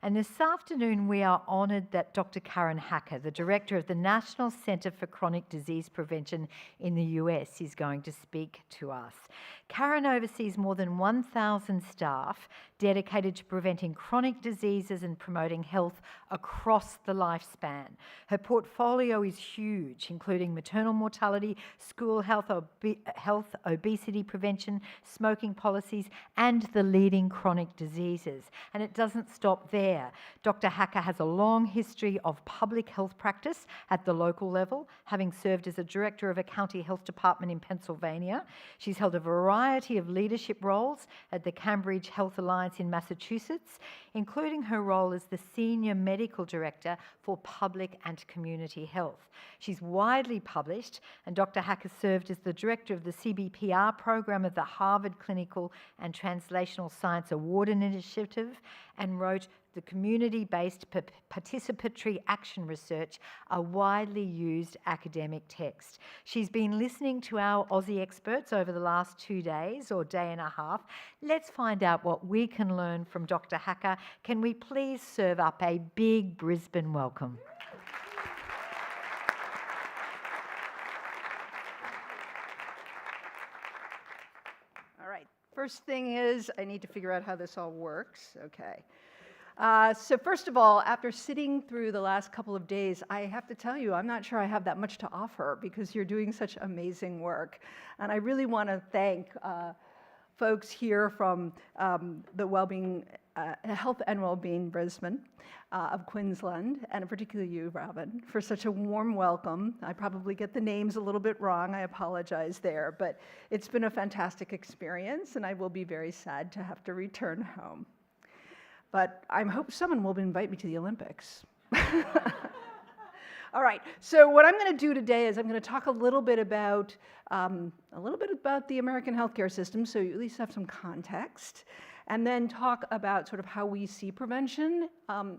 And this afternoon we are honoured that Dr. Karen Hacker, the Director of the National Centre for Chronic Disease Prevention in the US, is going to speak to us. Karen oversees more than 1,000 staff dedicated to preventing chronic diseases and promoting health across the lifespan. Her portfolio is huge, including maternal mortality, school health, obesity prevention, smoking policies, and the leading chronic diseases. And it doesn't stop there. Dr. Hacker has a long history of public health practice at the local level, having served as a director of a county health department in Pennsylvania. She's held a variety of leadership roles at the Cambridge Health Alliance in Massachusetts, including her role as the Senior Medical Director for Public and Community Health. She's widely published, and Dr. Hacker served as the Director of the CBPR program of the Harvard Clinical and Translational Science Award Initiative, and wrote the Community-Based Participatory Action Research, a widely used academic text. She's been listening to our Aussie experts over the last 2 days or day and a half. Let's find out what we can learn from Dr. Hacker. Can we please serve up a big Brisbane welcome? All right, first thing is I need to figure out how this all works. Okay. So first of all, after sitting through the last couple of days, I have to tell you, I'm not sure I have that much to offer because you're doing such amazing work. And I really want to thank folks here from the Wellbeing, Health and Wellbeing Brisbane of Queensland, and particularly you, Robin, for such a warm welcome. I probably get the names a little bit wrong. I apologize there, but it's been a fantastic experience, and I will be very sad to have to return home. But I hope someone will invite me to the Olympics. All right, so what I'm going to do today is I'm going to talk a little bit about the American healthcare system, so you at least have some context, and then talk about sort of how we see prevention,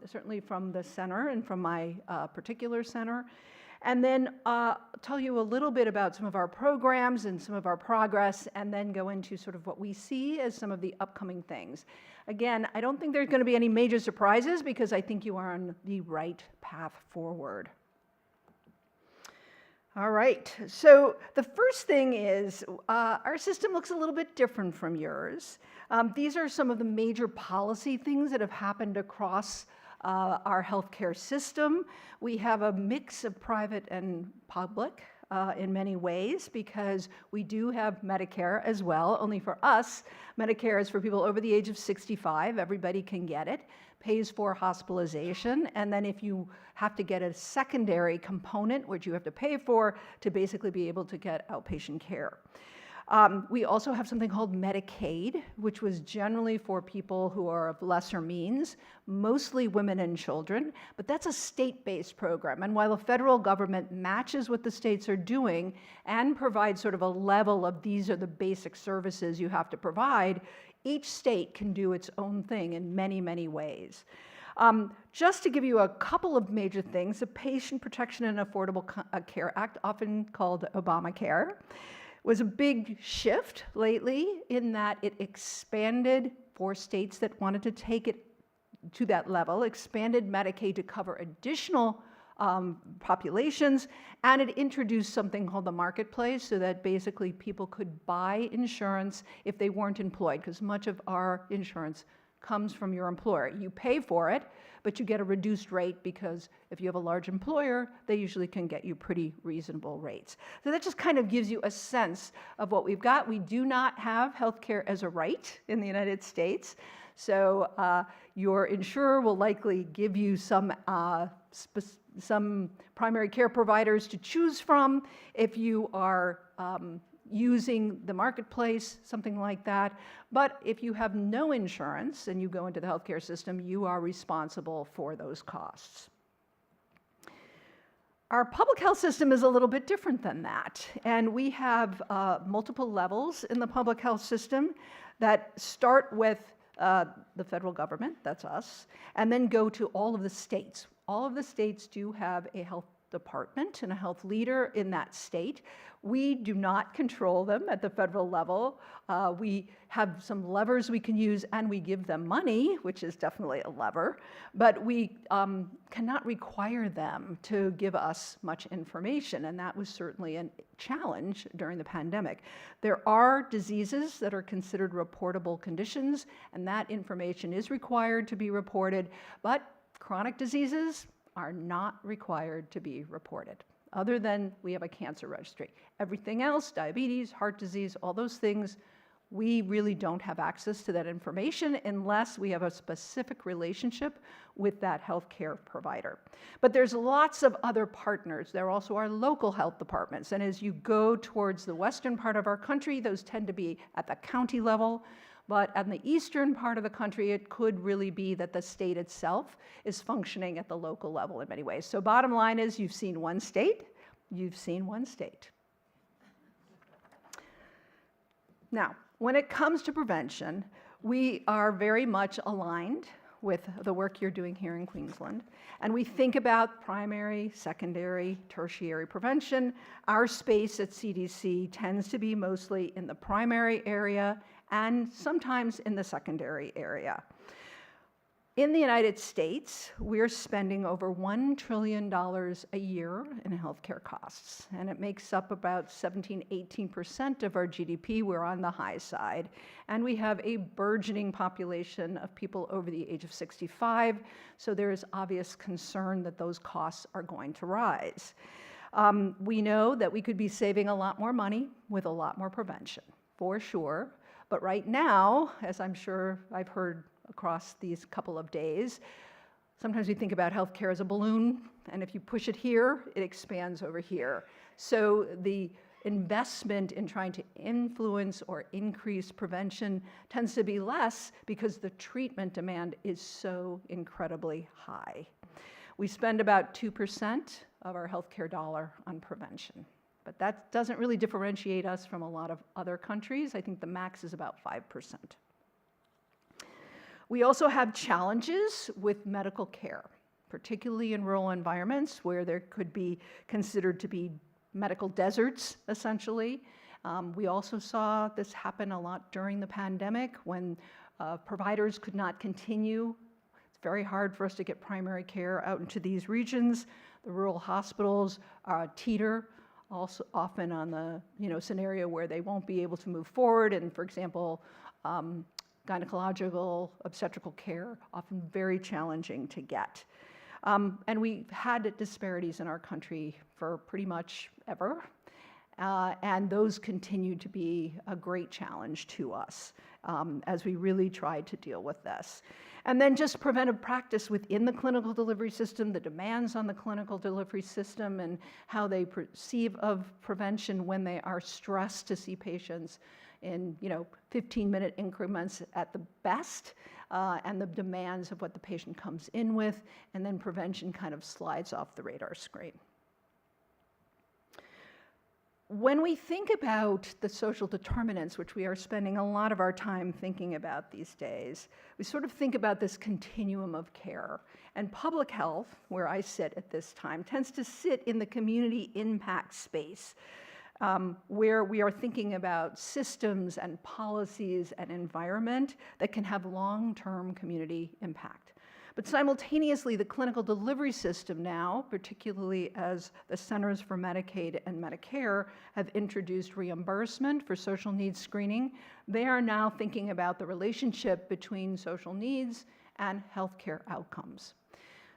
certainly from the center and from my particular center, and then tell you a little bit about some of our programs and some of our progress, and then go into sort of what we see as some of the upcoming things. Again, I don't think there's going to be any major surprises because I think you are on the right path forward. All right, so the first thing is our system looks a little bit different from yours. These are some of the major policy things that have happened across our healthcare system. We have a mix of private and public in many ways because we do have Medicare as well. Only for us, Medicare is for people over the age of 65. Everybody can get it. Pays for hospitalization, and then if you have to get a secondary component, which you have to pay for to basically be able to get outpatient care. We also have something called Medicaid, which was generally for people who are of lesser means, mostly women and children, but that's a state-based program. And while the federal government matches what the states are doing and provides sort of a level of these are the basic services you have to provide, each state can do its own thing in many, many ways. Just to give you a couple of major things, the Patient Protection and Affordable Care Act, often called Obamacare, was a big shift lately in that it expanded for states that wanted to take it to that level, expanded Medicaid to cover additional populations, and it introduced something called the marketplace so that basically people could buy insurance if they weren't employed, because much of our insurance comes from your employer. You pay for it, but you get a reduced rate because if you have a large employer, they usually can get you pretty reasonable rates. So that just kind of gives you a sense of what we've got. We do not have healthcare as a right in the United States. So your insurer will likely give you some primary care providers to choose from if you are using the marketplace, something like that. But if you have no insurance and you go into the healthcare system, you are responsible for those costs. Our public health system is a little bit different than that. And we have multiple levels in the public health system that start with the federal government, that's us, and then go to all of the states. All of the states do have a health department and a health leader in that state. We do not control them at the federal level. We have some levers we can use, and we give them money, which is definitely a lever, but we cannot require them to give us much information, and that was certainly a challenge during the pandemic. There are diseases that are considered reportable conditions, and that information is required to be reported, but chronic diseases are not required to be reported, other than we have a cancer registry. Everything else, diabetes, heart disease, all those things, we really don't have access to that information unless we have a specific relationship with that healthcare provider. But there's lots of other partners. There also are local health departments, and as you go towards the western part of our country, those tend to be at the county level. But on the eastern part of the country, it could really be that the state itself is functioning at the local level in many ways. So bottom line is, you've seen one state, you've seen one state. Now, when it comes to prevention, we are very much aligned with the work you're doing here in Queensland. And we think about primary, secondary, tertiary prevention. Our space at CDC tends to be mostly in the primary area and sometimes in the secondary area. In the United States, we're spending over $1 trillion a year in healthcare costs, and it makes up about 17–18% of our GDP. We're on the high side, and we have a burgeoning population of people over the age of 65, so there is obvious concern that those costs are going to rise. We know that we could be saving a lot more money with a lot more prevention, for sure, but right now, as I'm sure I've heard across these couple of days, sometimes we think about healthcare as a balloon, and if you push it here, it expands over here. So the investment in trying to influence or increase prevention tends to be less because the treatment demand is so incredibly high. We spend about 2% of our healthcare dollar on prevention, but that doesn't really differentiate us from a lot of other countries. I think the max is about 5%. We also have challenges with medical care, particularly in rural environments where there could be considered to be medical deserts, essentially. We also saw this happen a lot during the pandemic when providers could not continue. It's very hard for us to get primary care out into these regions. The rural hospitals teeter also often on the scenario where they won't be able to move forward, and for example, gynecological, obstetrical care, often very challenging to get. And we've had disparities in our country for pretty much ever, and those continue to be a great challenge to us as we really try to deal with this. And then just preventive practice within the clinical delivery system, the demands on the clinical delivery system, and how they perceive of prevention when they are stressed to see patients in 15-minute increments at the best, and the demands of what the patient comes in with, and then prevention kind of slides off the radar screen. When we think about the social determinants, which we are spending a lot of our time thinking about these days, we sort of think about this continuum of care. And public health, where I sit at this time, tends to sit in the community impact space, where we are thinking about systems and policies and environment that can have long-term community impact. But simultaneously, the clinical delivery system now, particularly as the Centers for Medicaid and Medicare have introduced reimbursement for social needs screening, they are now thinking about the relationship between social needs and healthcare outcomes.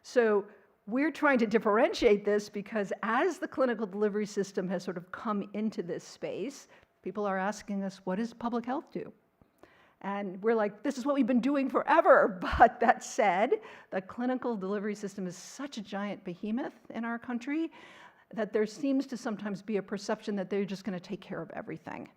So we're trying to differentiate this because as the clinical delivery system has sort of come into this space, people are asking us, what does public health do? And we're like, this is what we've been doing forever. But that said, the clinical delivery system is such a giant behemoth in our country that there seems to sometimes be a perception that they're just going to take care of everything.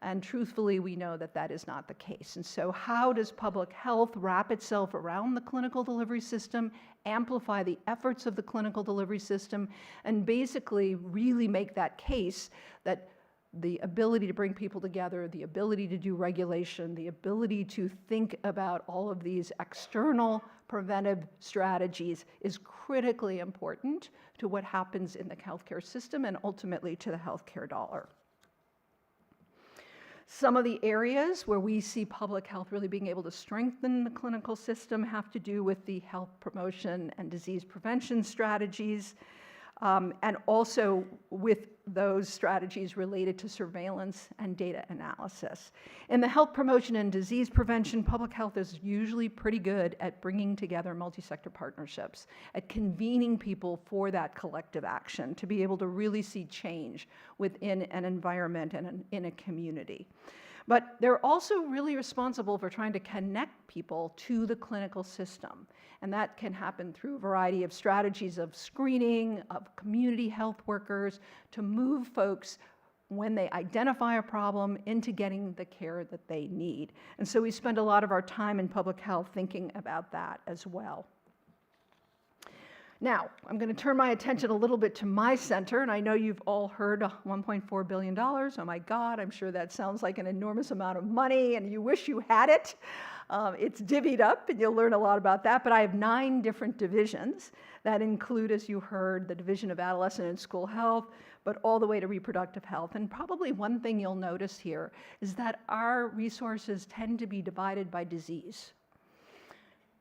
And truthfully, we know that that is not the case. And so how does public health wrap itself around the clinical delivery system, amplify the efforts of the clinical delivery system, and basically really make that case that the ability to bring people together, the ability to do regulation, the ability to think about all of these external preventive strategies is critically important to what happens in the healthcare system and ultimately to the healthcare dollar. Some of the areas where we see public health really being able to strengthen the clinical system have to do with the health promotion and disease prevention strategies, and also with those strategies related to surveillance and data analysis. In the health promotion and disease prevention, public health is usually pretty good at bringing together multi-sector partnerships, at convening people for that collective action, to be able to really see change within an environment and in a community. But they're also really responsible for trying to connect people to the clinical system. And that can happen through a variety of strategies of screening, of community health workers, to move folks when they identify a problem into getting the care that they need. And so we spend a lot of our time in public health thinking about that as well. Now, I'm going to turn my attention a little bit to my center, and I know you've all heard $1.4 billion. Oh my God, I'm sure that sounds like an enormous amount of money, and you wish you had it. It's divvied up, and you'll learn a lot about that, but I have 9 different divisions that include, as you heard, the Division of Adolescent and School Health, but all the way to reproductive health. And probably one thing you'll notice here is that our resources tend to be divided by disease.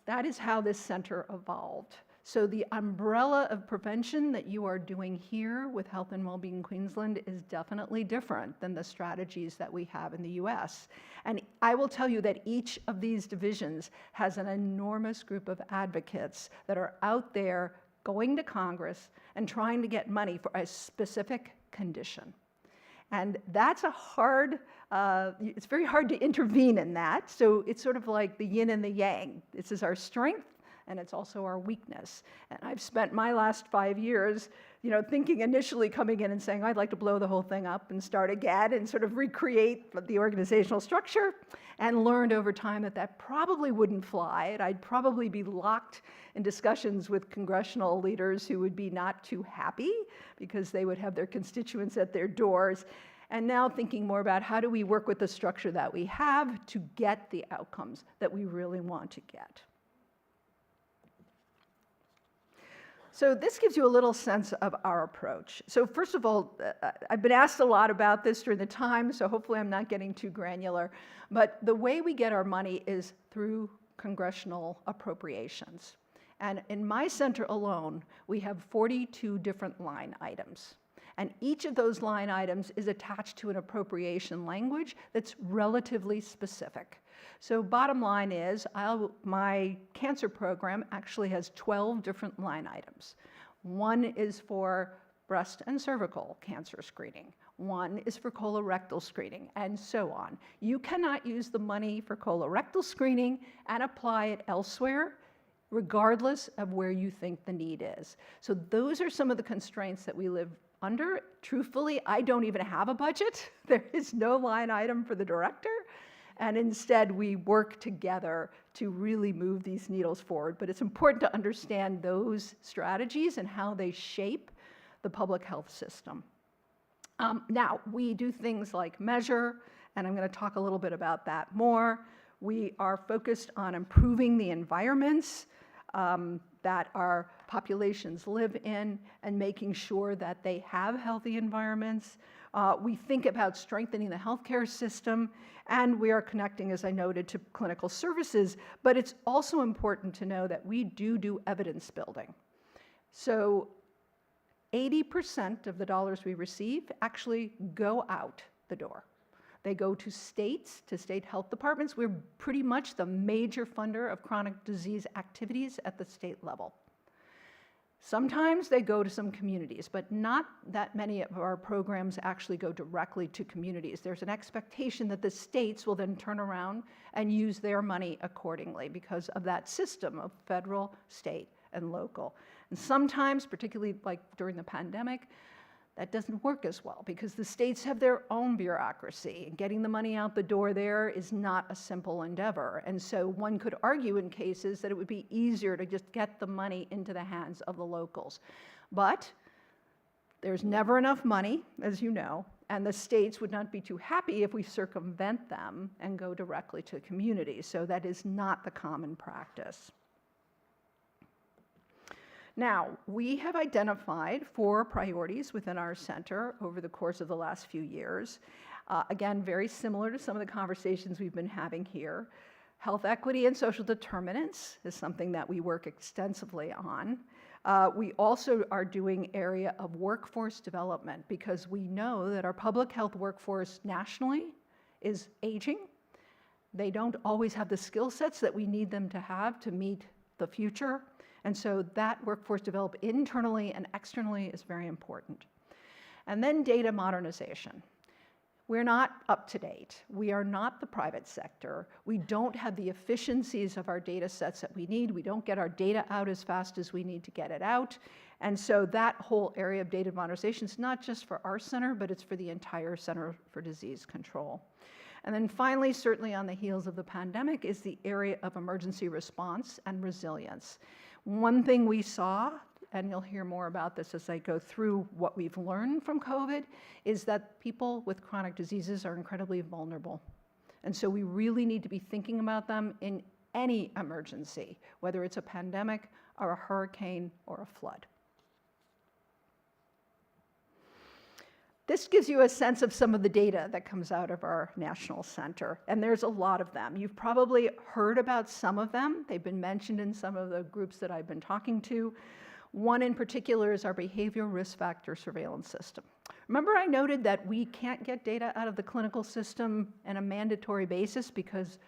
That is how this center evolved. So the umbrella of prevention that you are doing here with Health and Wellbeing Queensland is definitely different than the strategies that we have in the US. And I will tell you that each of these divisions has an enormous group of advocates that are out there going to Congress and trying to get money for a specific condition. And that's a hard, it's very hard to intervene in that. So it's sort of like the yin and the yang. This is our strength, and it's also our weakness. And I've spent my last 5 years, thinking initially coming in and saying, I'd like to blow the whole thing up and start again and sort of recreate the organizational structure, and learned over time that that probably wouldn't fly. And I'd probably be locked in discussions with congressional leaders who would be not too happy because they would have their constituents at their doors. And now thinking more about how do we work with the structure that we have to get the outcomes that we really want to get. So this gives you a little sense of our approach. So first of all, I've been asked a lot about this during the time, so hopefully I'm not getting too granular. But the way we get our money is through congressional appropriations. And in my center alone, we have 42 different line items. And each of those line items is attached to an appropriation language that's relatively specific. So bottom line is, my cancer program actually has 12 different line items. One is for breast and cervical cancer screening. One is for colorectal screening, and so on. You cannot use the money for colorectal screening and apply it elsewhere, regardless of where you think the need is. So those are some of the constraints that we live under. Truthfully, I don't even have a budget. There is no line item for the director. And instead, we work together to really move these needles forward. But it's important to understand those strategies and how they shape the public health system. Now, we do things like measure, and I'm going to talk a little bit about that more. We are focused on improving the environments that our populations live in and making sure that they have healthy environments. We think about strengthening the healthcare system, and we are connecting, as I noted, to clinical services, but it's also important to know that we do evidence building. So 80% of the dollars we receive actually go out the door. They go to states, to state health departments. We're pretty much the major funder of chronic disease activities at the state level. Sometimes they go to some communities, but not that many of our programs actually go directly to communities. There's an expectation that the states will then turn around and use their money accordingly because of that system of federal, state, and local. And sometimes, particularly like during the pandemic, that doesn't work as well because the states have their own bureaucracy, and getting the money out the door there is not a simple endeavor. And so one could argue in cases that it would be easier to just get the money into the hands of the locals. But there's never enough money, as you know, And the states would not be too happy if we circumvent them and go directly to communities. So that is not the common practice. Now, we have identified 4 priorities within our center over the course of the last few years. Again, very similar to some of the conversations we've been having here. Health equity and social determinants is something that we work extensively on. We also are doing area of workforce development because we know that our public health workforce nationally is aging. They don't always have the skill sets that we need them to have to meet the future. And so that workforce developed internally and externally is very important. And then data modernization. We're not up to date. We are not the private sector. We don't have the efficiencies of our data sets that we need. We don't get our data out as fast as we need to get it out. And so that whole area of data modernization is not just for our center, but it's for the entire Center for Disease Control. And then finally, certainly on the heels of the pandemic, is the area of emergency response and resilience. One thing we saw, and you'll hear more about this as I go through what we've learned from COVID, is that people with chronic diseases are incredibly vulnerable. And so we really need to be thinking about them in any emergency, whether it's a pandemic or a hurricane or a flood. This gives you a sense of some of the data that comes out of our national center, and there's a lot of them. You've probably heard about some of them. They've been mentioned in some of the groups that I've been talking to. One in particular is our behavioral risk factor surveillance system. Remember I noted that we can't get data out of the clinical system on a mandatory basis because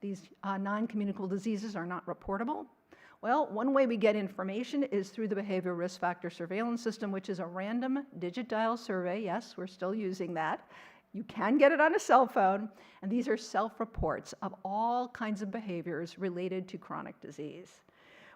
these non-communicable diseases are not reportable? Well, one way we get information is through the behavioral risk factor surveillance system, which is a random digit dial survey. Yes, we're still using that. You can get it on a cell phone, and these are self-reports of all kinds of behaviors related to chronic disease.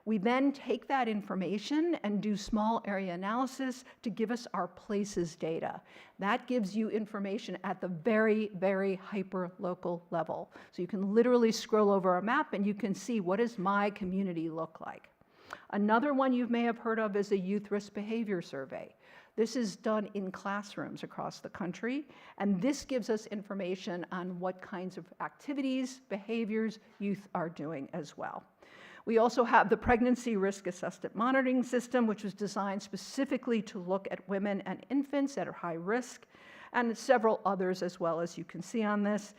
We then take that information and do small area analysis to give us our places data. That gives you information at the very, very hyper-local level. So you can literally scroll over a map and you can see what does my community look like. Another one you may have heard of is a youth risk behavior survey. This is done in classrooms across the country, and this gives us information on what kinds of activities, behaviors youth are doing as well. We also have the pregnancy risk assessment monitoring system, which was designed specifically to look at women and infants that are high risk, and several others as well, as you can see on this.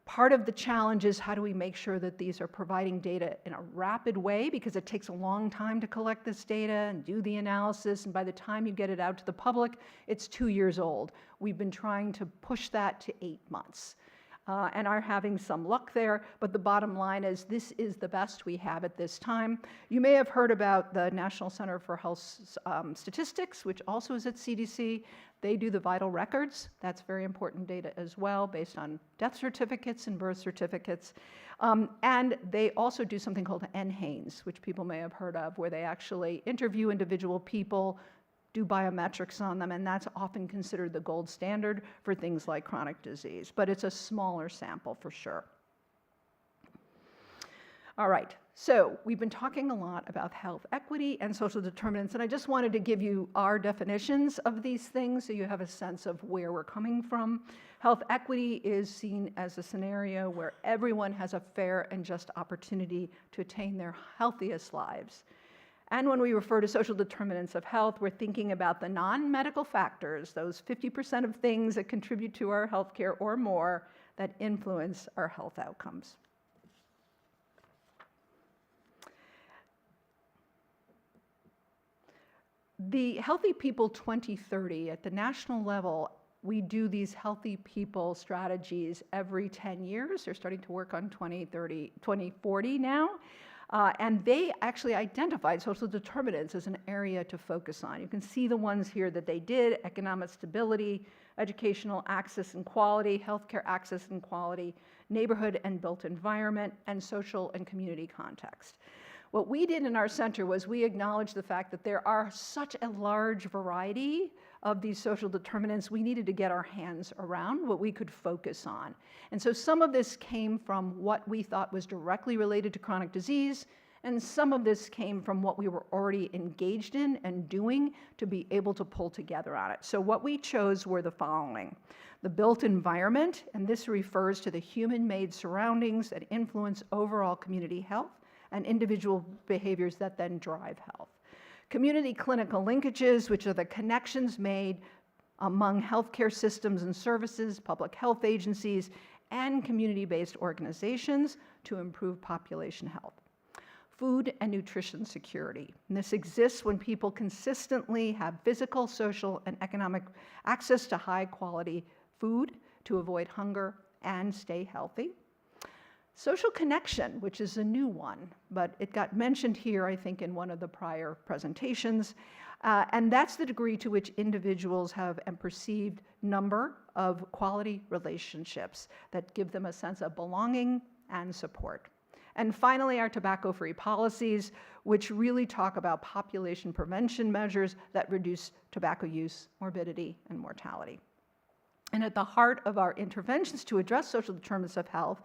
Part of the challenge is how do we make sure that these are providing data in a rapid way, because it takes a long time to collect this data and do the analysis, and by the time you get it out to the public, it's 2 years old. We've been trying to push that to 8 months. And are having some luck there, but the bottom line is this is the best we have at this time. You may have heard about the National Center for Health Statistics, which also is at CDC. They do the vital records. That's very important data as well, based on death certificates and birth certificates. And they also do something called NHANES, which people may have heard of, where they actually interview individual people, do biometrics on them, and that's often considered the gold standard for things like chronic disease, but it's a smaller sample for sure. All right, so we've been talking a lot about health equity and social determinants, and I just wanted to give you our definitions of these things so you have a sense of where we're coming from. Health equity is seen as a scenario where everyone has a fair and just opportunity to attain their healthiest lives. And when we refer to social determinants of health, we're thinking about the non-medical factors, those 50% of things that contribute to our healthcare or more that influence our health outcomes. The Healthy People 2030, at the national level, we do these healthy people strategies every 10 years. They're starting to work on 2040 now. And they actually identified social determinants as an area to focus on. You can see the ones here that they did: economic stability, educational access and quality, healthcare access and quality, neighborhood and built environment, and social and community context. What we did in our center was we acknowledged the fact that there are such a large variety of these social determinants, we needed to get our hands around what we could focus on. And so some of this came from what we thought was directly related to chronic disease, And some of this came from what we were already engaged in and doing to be able to pull together on it. So what we chose were the following. The built environment, and this refers to the human-made surroundings that influence overall community health and individual behaviors that then drive health. Community clinical linkages, which are the connections made among healthcare systems and services, public health agencies, and community-based organizations to improve population health. Food and nutrition security. And this exists when people consistently have physical, social, and economic access to high-quality food to avoid hunger and stay healthy. Social connection, which is a new one, but it got mentioned here, I think, in one of the prior presentations. And that's the degree to which individuals have a perceived number of quality relationships that give them a sense of belonging and support. And finally, our tobacco-free policies, which really talk about population prevention measures that reduce tobacco use, morbidity, and mortality. And at the heart of our interventions to address social determinants of health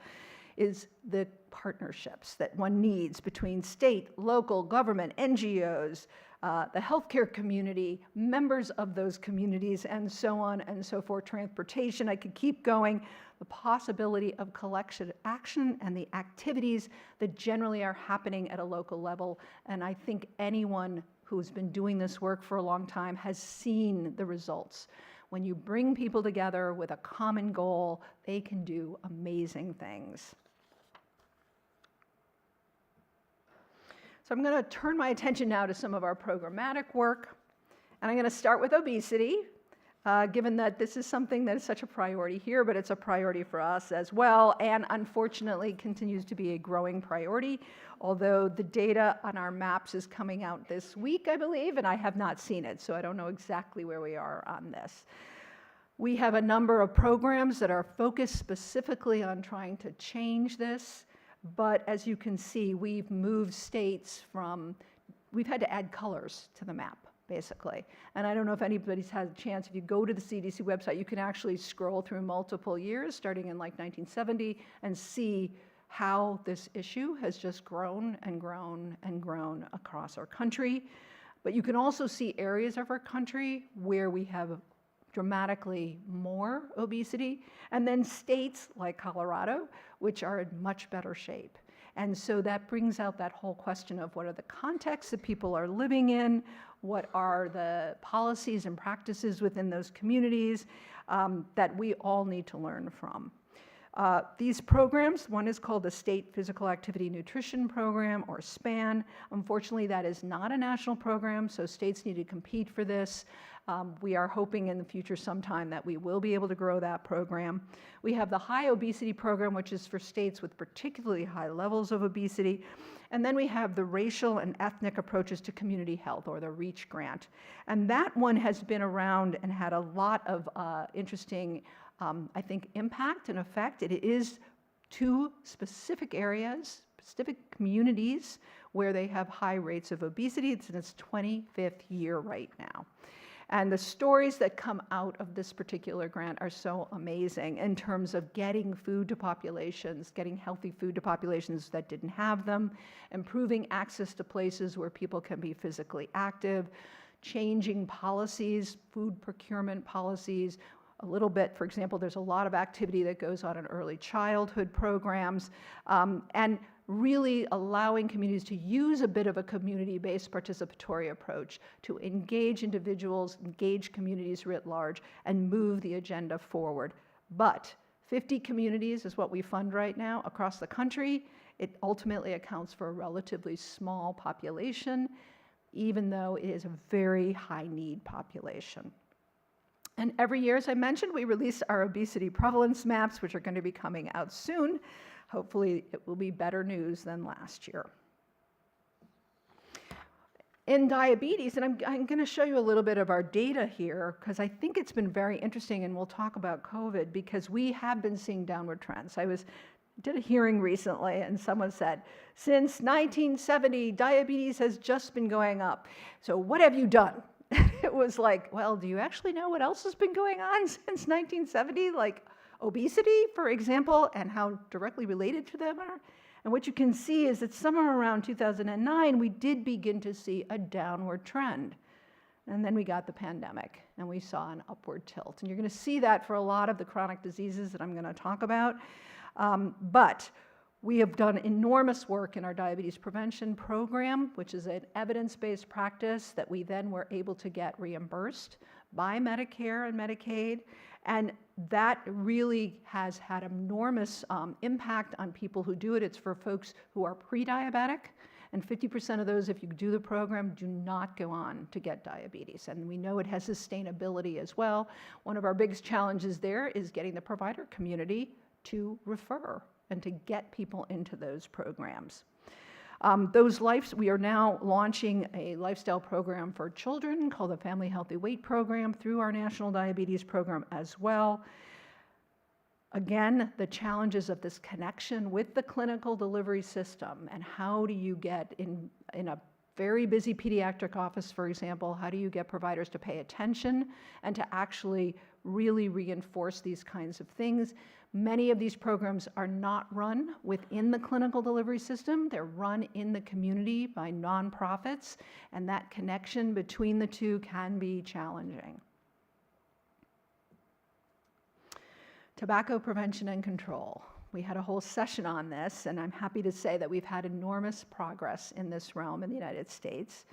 is the partnerships that one needs between state, local government, NGOs, the healthcare community, members of those communities, and so on and so forth, transportation, I could keep going, the possibility of collective action and the activities that generally are happening at a local level. And I think anyone who's been doing this work for a long time has seen the results. When you bring people together with a common goal, they can do amazing things. So I'm going to turn my attention now to some of our programmatic work. And I'm going to start with obesity, given that this is something that is such a priority here, but it's a priority for us as well, and unfortunately continues to be a growing priority, although the data on our maps is coming out this week, I believe, and I have not seen it, so I don't know exactly where we are on this. We have a number of programs that are focused specifically on trying to change this. But as you can see, we've moved states from, we've had to add colors to the map, basically. And I don't know if anybody's had a chance, if you go to the CDC website, you can actually scroll through multiple years, starting in like 1970, and see how this issue has just grown and grown and grown across our country. But you can also see areas of our country where we have dramatically more obesity, and then states like Colorado, which are in much better shape. And so that brings out that whole question of what are the contexts that people are living in, what are the policies and practices within those communities that we all need to learn from. These programs, one is called the State Physical Activity Nutrition Program, or SPAN. Unfortunately, that is not a national program, so states need to compete for this. We are hoping in the future sometime that we will be able to grow that program. We have the High Obesity Program, which is for states with particularly high levels of obesity. And then we have the Racial and Ethnic Approaches to Community Health, or the REACH grant. And that one has been around and had a lot of interesting, I think, impact and effect. It is to specific areas, specific communities where they have high rates of obesity. It's in its 25th year right now. And the stories that come out of this particular grant are so amazing in terms of getting food to populations, getting healthy food to populations that didn't have them, improving access to places where people can be physically active, changing policies, food procurement policies, a little bit, for example, there's a lot of activity that goes on in early childhood programs, and really allowing communities to use a bit of a community-based participatory approach to engage individuals, engage communities writ large, and move the agenda forward. But 50 communities is what we fund right now across the country. It ultimately accounts for a relatively small population, even though it is a very high-need population. And every year, as I mentioned, we release our obesity prevalence maps, which are going to be coming out soon. Hopefully, it will be better news than last year. In diabetes, and I'm going to show you a little bit of our data here, because I think it's been very interesting, and we'll talk about COVID, because we have been seeing downward trends. I did a hearing recently, and someone said, since 1970, diabetes has just been going up. So what have you done? It was like, well, do you actually know what else has been going on since 1970? Like obesity, for example, and how directly related to them are. And what you can see is that somewhere around 2009, we did begin to see a downward trend. And then we got the pandemic, and we saw an upward tilt. And you're going to see that for a lot of the chronic diseases that I'm going to talk about. But we have done enormous work in our diabetes prevention program, which is an evidence-based practice that we then were able to get reimbursed by Medicare and Medicaid. And that really has had enormous impact on people who do it. It's for folks who are pre-diabetic. And 50% of those, if you do the program, do not go on to get diabetes. And we know it has sustainability as well. One of our biggest challenges there is getting the provider community to refer and to get people into those programs. We are now launching a lifestyle program for children called the Family Healthy Weight Program through our National Diabetes Program as well. Again, the challenges of this connection with the clinical delivery system, and how do you get in a very busy pediatric office, for example, how do you get providers to pay attention and to actually really reinforce these kinds of things? Many of these programs are not run within the clinical delivery system. They're run in the community by nonprofits, and that connection between the two can be challenging. Tobacco prevention and control. We had a whole session on this, and I'm happy to say that we've had enormous progress in this realm in the United States,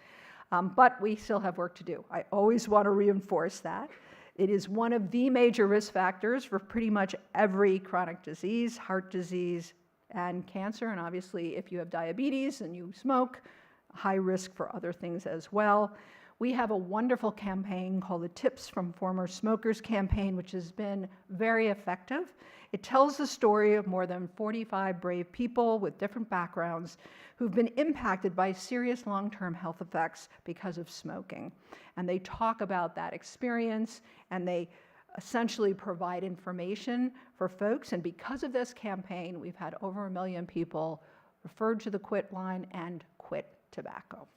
but we still have work to do. I always want to reinforce that. It is one of the major risk factors for pretty much every chronic disease, heart disease, and cancer, and obviously if you have diabetes and you smoke, high risk for other things as well. We have a wonderful campaign called the Tips from Former Smokers campaign, which has been very effective. It tells the story of more than 45 brave people with different backgrounds who've been impacted by serious long-term health effects because of smoking. And they talk about that experience, and they essentially provide information for folks. And because of this campaign, we've had over 1 million people referred to the quit line and quit tobacco.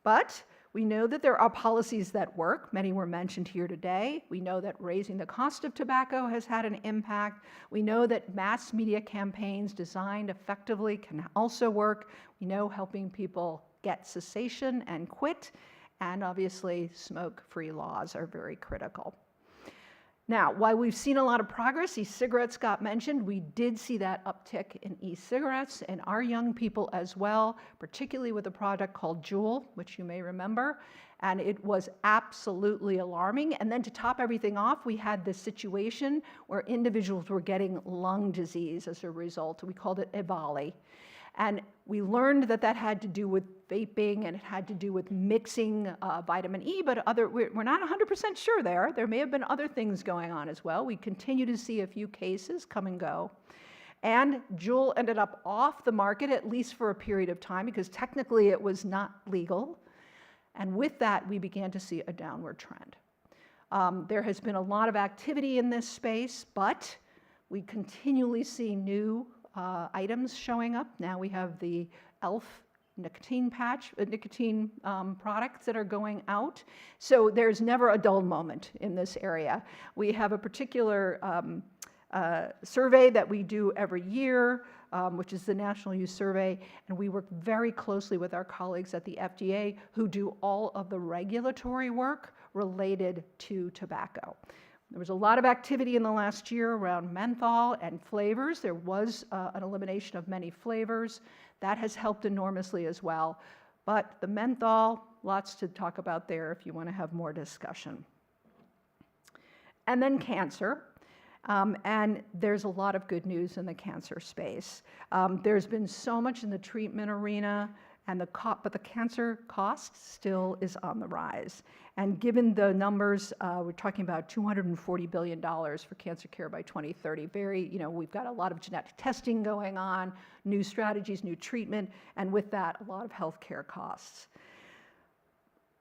But we know that there are policies that work. Many were mentioned here today. We know that raising the cost of tobacco has had an impact. We know that mass media campaigns designed effectively can also work. We know helping people get cessation and quit, and obviously smoke-free laws are very critical. Now, while we've seen a lot of progress, e-cigarettes got mentioned. We did see that uptick in e-cigarettes and our young people as well, particularly with a product called Juul, which you may remember. And it was absolutely alarming. And then to top everything off, we had this situation where individuals were getting lung disease as a result. We called it EVALI. And we learned that that had to do with vaping, and it had to do with mixing vitamin E, but we're not 100% sure there. There may have been other things going on as well. We continue to see a few cases come and go. And Juul ended up off the market, at least for a period of time, because technically it was not legal. And with that, we began to see a downward trend. There has been a lot of activity in this space, but we continually see new items showing up. Now we have the ELF nicotine patch, nicotine products that are going out. So there's never a dull moment in this area. We have a particular survey that we do every year, which is the National Youth Survey, and we work very closely with our colleagues at the FDA who do all of the regulatory work related to tobacco. There was a lot of activity in the last year around menthol and flavors. There was an elimination of many flavors. That has helped enormously as well. But the menthol, lots to talk about there if you want to have more discussion. And then cancer. And there's a lot of good news in the cancer space. There's been so much in the treatment arena, but the cancer cost still is on the rise. And given the numbers, we're talking about $240 billion for cancer care by 2030. We've got a lot of genetic testing going on, new strategies, new treatment, and with that, a lot of healthcare costs.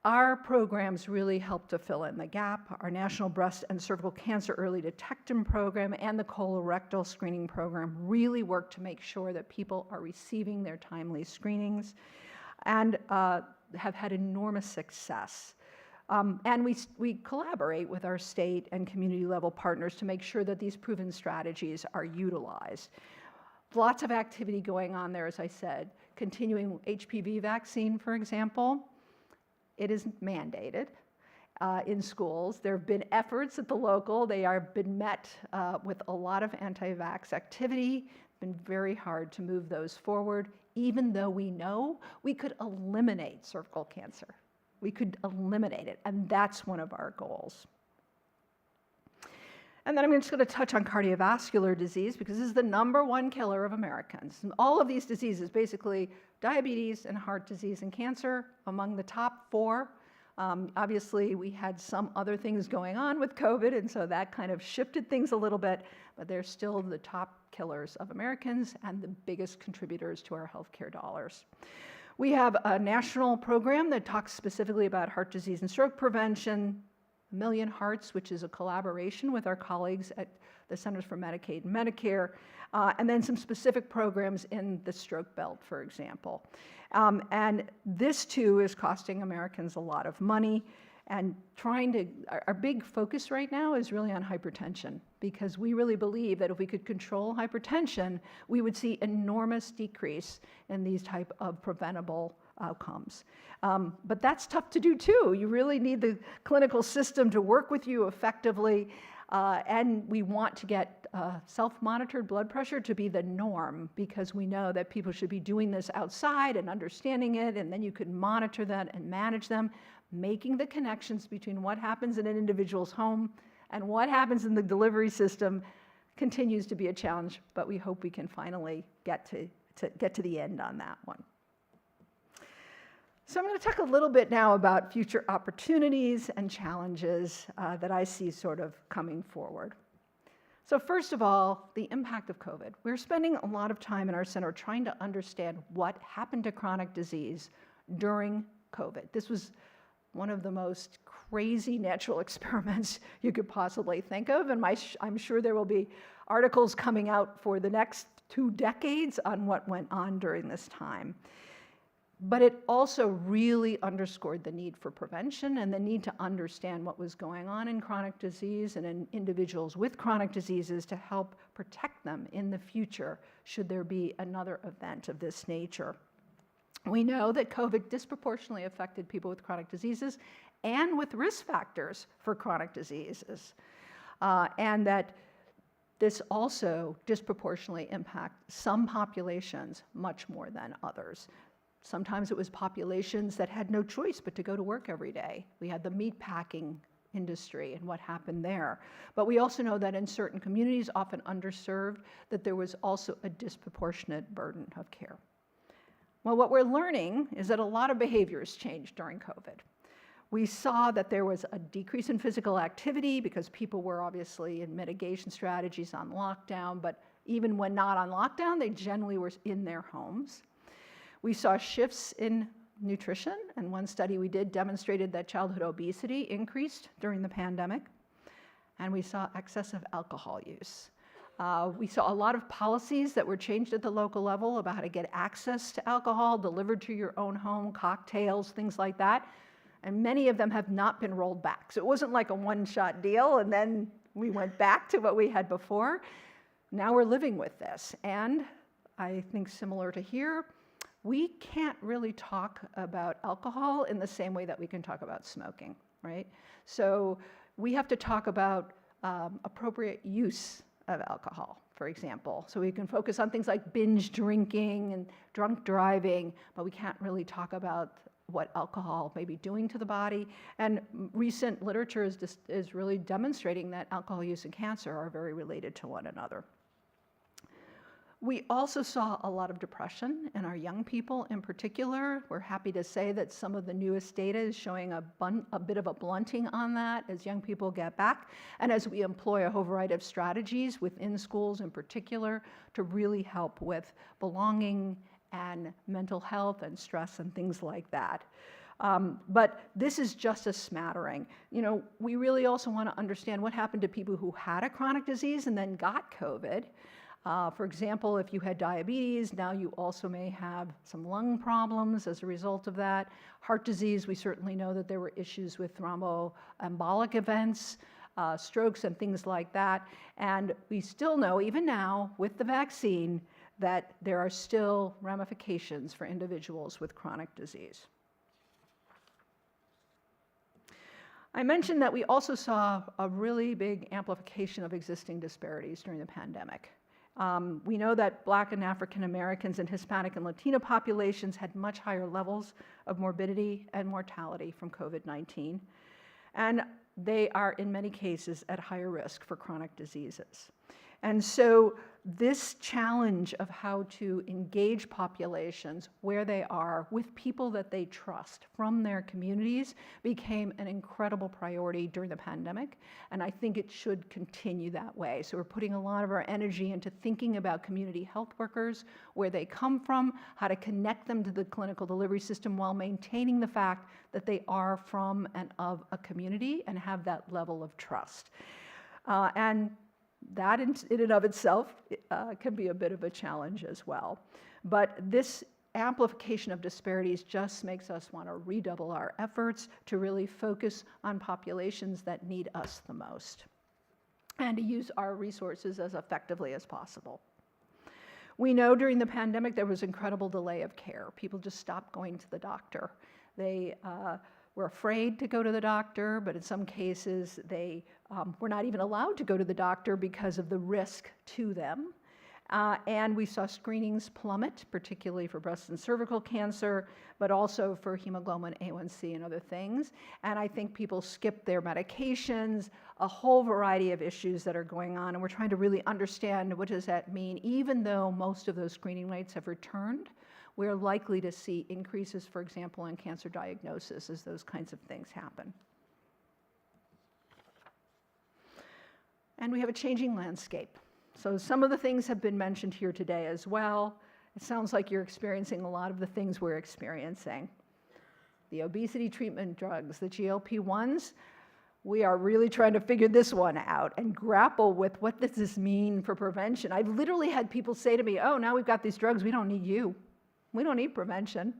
Our programs really help to fill in the gap. Our National Breast and Cervical Cancer Early Detection Program and the Colorectal Screening Program really work to make sure that people are receiving their timely screenings and have had enormous success. And we collaborate with our state and community level partners to make sure that these proven strategies are utilized. Lots of activity going on there, as I said. Continuing HPV vaccine, for example, it is mandated in schools. There have been efforts at the local. They are been met with a lot of anti-vax activity. It's been very hard to move those forward, even though we know we could eliminate cervical cancer. We could eliminate it, and that's one of our goals. And then I'm just going to touch on cardiovascular disease because this is the #1 killer of Americans. And all of these diseases, basically diabetes and heart disease and cancer, among the top 4. Obviously, we had some other things going on with COVID, and so that kind of shifted things a little bit, but they're still the top killers of Americans and the biggest contributors to our healthcare dollars. We have a national program that talks specifically about heart disease and stroke prevention, Million Hearts, which is a collaboration with our colleagues at the Centers for Medicaid and Medicare, and then some specific programs in the stroke belt, for example. And this too is costing Americans a lot of money, and our big focus right now is really on hypertension, because we really believe that if we could control hypertension, we would see enormous decrease in these type of preventable outcomes. But that's tough to do too. You really need the clinical system to work with you effectively, and we want to get self-monitored blood pressure to be the norm, because we know that people should be doing this outside and understanding it, and then you could monitor that and manage them. Making the connections between what happens in an individual's home and what happens in the delivery system continues to be a challenge, but we hope we can finally get to the end on that one. So I'm going to talk a little bit now about future opportunities and challenges that I see sort of coming forward. So first of all, the impact of COVID. We're spending a lot of time in our center trying to understand what happened to chronic disease during COVID. This was one of the most crazy natural experiments you could possibly think of, and I'm sure there will be articles coming out for the next 2 decades on what went on during this time. But it also really underscored the need for prevention and the need to understand what was going on in chronic disease and in individuals with chronic diseases to help protect them in the future should there be another event of this nature. We know that COVID disproportionately affected people with chronic diseases and with risk factors for chronic diseases, and that this also disproportionately impacts some populations much more than others. Sometimes it was populations that had no choice but to go to work every day. We had the meatpacking industry and what happened there. But we also know that in certain communities, often underserved, that there was also a disproportionate burden of care. Well, what we're learning is that a lot of behaviors changed during COVID. We saw that there was a decrease in physical activity because people were obviously in mitigation strategies on lockdown, but even when not on lockdown, they generally were in their homes. We saw shifts in nutrition, and one study we did demonstrated that childhood obesity increased during the pandemic, and we saw excessive alcohol use. We saw a lot of policies that were changed at the local level about how to get access to alcohol delivered to your own home, cocktails, things like that, and many of them have not been rolled back. So it wasn't like a one-shot deal and then we went back to what we had before. Now we're living with this, and I think similar to here, we can't really talk about alcohol in the same way that we can talk about smoking, right? So we have to talk about appropriate use of alcohol, for example. So we can focus on things like binge drinking and drunk driving, but we can't really talk about what alcohol may be doing to the body. And recent literature is really demonstrating that alcohol use and cancer are very related to one another. We also saw a lot of depression in our young people in particular. We're happy to say that some of the newest data is showing a bit of a blunting on that as young people get back, and as we employ a whole variety of strategies within schools in particular to really help with belonging and mental health and stress and things like that. But this is just a smattering. You know, we really also want to understand what happened to people who had a chronic disease and then got COVID. For example, if you had diabetes, now you also may have some lung problems as a result of that. Heart disease, we certainly know that there were issues with thromboembolic events, strokes and things like that. And we still know, even now, with the vaccine, that there are still ramifications for individuals with chronic disease. I mentioned that we also saw a really big amplification of existing disparities during the pandemic. We know that Black and African Americans and Hispanic and Latino populations had much higher levels of morbidity and mortality from COVID-19, and they are in many cases at higher risk for chronic diseases. And so this challenge of how to engage populations where they are with people that they trust from their communities became an incredible priority during the pandemic, and I think it should continue that way. So we're putting a lot of our energy into thinking about community health workers, where they come from, how to connect them to the clinical delivery system while maintaining the fact that they are from and of a community and have that level of trust. And that in and of itself can be a bit of a challenge as well. But this amplification of disparities just makes us want to redouble our efforts to really focus on populations that need us the most and to use our resources as effectively as possible. We know during the pandemic there was incredible delay of care. People just stopped going to the doctor. They were afraid to go to the doctor, but in some cases they were not even allowed to go to the doctor because of the risk to them. And we saw screenings plummet, particularly for breast and cervical cancer, but also for hemoglobin A1C and other things. And I think people skipped their medications, a whole variety of issues that are going on, and we're trying to really understand what does that mean. Even though most of those screening rates have returned, we're likely to see increases, for example, in cancer diagnosis as those kinds of things happen. And we have a changing landscape. So some of the things have been mentioned here today as well. It sounds like you're experiencing a lot of the things we're experiencing. The obesity treatment drugs, the GLP-1s, we are really trying to figure this one out and grapple with what does this mean for prevention. I've literally had people say to me, oh, now we've got these drugs, we don't need you. We don't need prevention.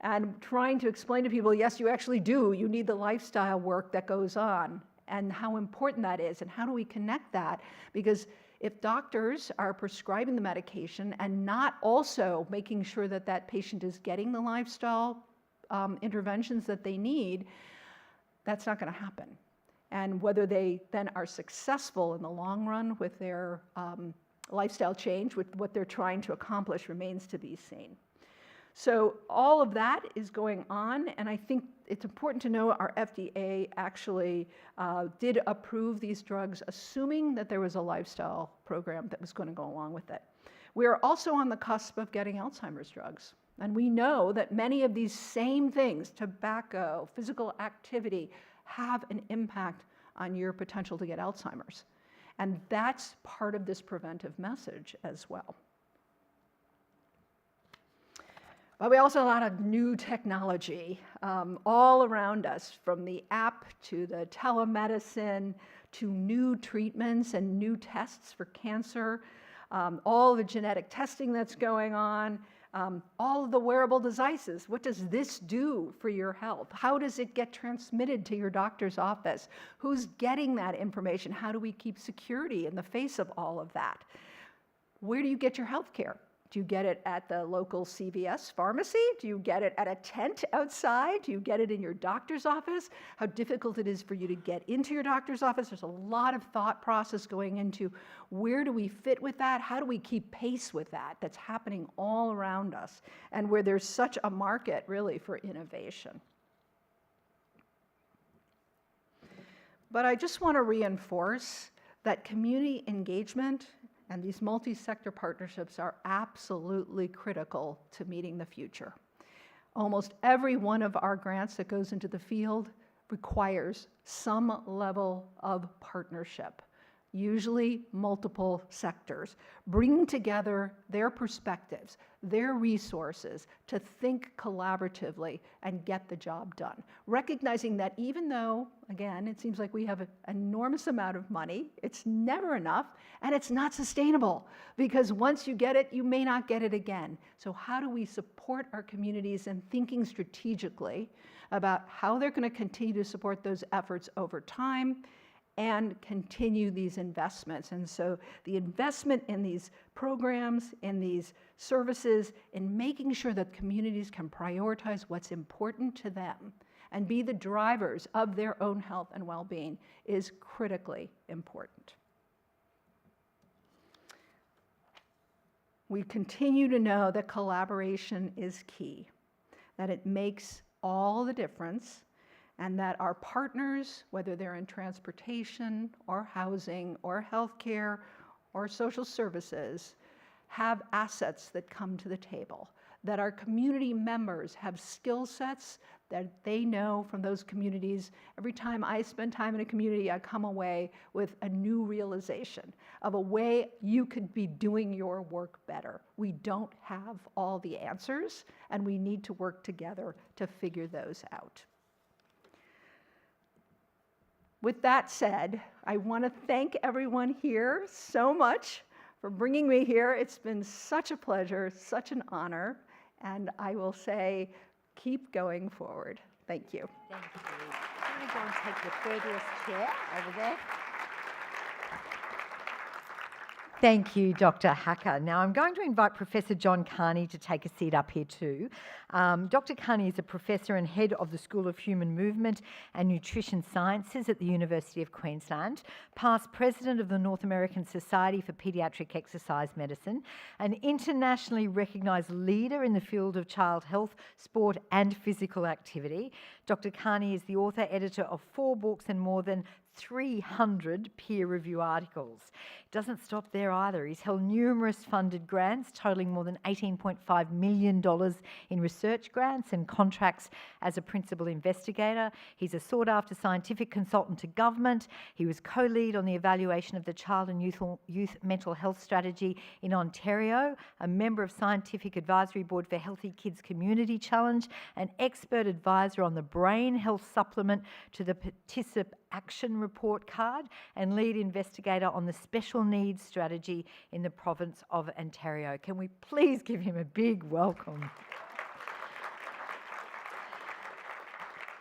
And trying to explain to people, yes, you actually do. You need the lifestyle work that goes on and how important that is and how do we connect that? Because if doctors are prescribing the medication and not also making sure that that patient is getting the lifestyle interventions that they need, that's not going to happen. And whether they then are successful in the long run with their lifestyle change, with what they're trying to accomplish, remains to be seen. So all of that is going on, and I think it's important to know our FDA actually did approve these drugs, assuming that there was a lifestyle program that was going to go along with it. We are also on the cusp of getting Alzheimer's drugs, and we know that many of these same things, tobacco, physical activity, have an impact on your potential to get Alzheimer's. And that's part of this preventive message as well. But we also have a lot of new technology all around us, from the app to the telemedicine to new treatments and new tests for cancer, all the genetic testing that's going on, all of the wearable devices. What does this do for your health? How does it get transmitted to your doctor's office? Who's getting that information? How do we keep security in the face of all of that? Where do you get your health care? Do you get it at the local CVS pharmacy? Do you get it at a tent outside? Do you get it in your doctor's office? How difficult it is for you to get into your doctor's office. There's a lot of thought process going into where do we fit with that? How do we keep pace with that? That's happening all around us, and where there's such a market really for innovation. But I just want to reinforce that community engagement and these multi-sector partnerships are absolutely critical to meeting the future. Almost every one of our grants that goes into the field requires some level of partnership, usually multiple sectors, bringing together their perspectives, their resources to think collaboratively and get the job done. Recognizing that even though, again, it seems like we have an enormous amount of money, it's never enough, and it's not sustainable, because once you get it, you may not get it again. So how do we support our communities in thinking strategically about how they're going to continue to support those efforts over time, and continue these investments. And so the investment in these programs, in these services, in making sure that communities can prioritize what's important to them and be the drivers of their own health and well-being is critically important. We continue to know that collaboration is key, that it makes all the difference, and that our partners, whether they're in transportation or housing or healthcare or social services, have assets that come to the table, that our community members have skill sets that they know from those communities. Every time I spend time in a community, I come away with a new realization of a way you could be doing your work better. We don't have all the answers, and we need to work together to figure those out. With that said, I want to thank everyone here so much for bringing me here. It's been such a pleasure, such an honor, and I will say, keep going forward. Thank you. Thank you. I'm going to go and take the furthest chair over there. Thank you, Dr. Hacker. Now I'm going to invite Professor John Carney to take a seat up here too. Dr. Carney is a professor and head of the School of Human Movement and Nutrition Sciences at the University of Queensland, past president of the North American Society for Paediatric Exercise Medicine, an internationally recognised leader in the field of child health, sport and physical activity. Dr. Carney is the author, editor of 4 books and more than 300 peer review articles. It doesn't stop there either. He's held numerous funded grants totaling more than $18.5 million in research grants and contracts as a principal investigator. He's a sought-after scientific consultant to government. He was co-lead on the evaluation of the Child and Youth Mental Health Strategy in Ontario, a member of Scientific Advisory Board for Healthy Kids Community Challenge, an expert advisor on the brain health supplement to the Particip Action Report card, and lead investigator on the special needs strategy in the province of Ontario. Can we please give him a big welcome?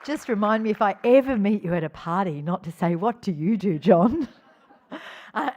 Just remind me if I ever meet you at a party not to say, "What do you do, John?"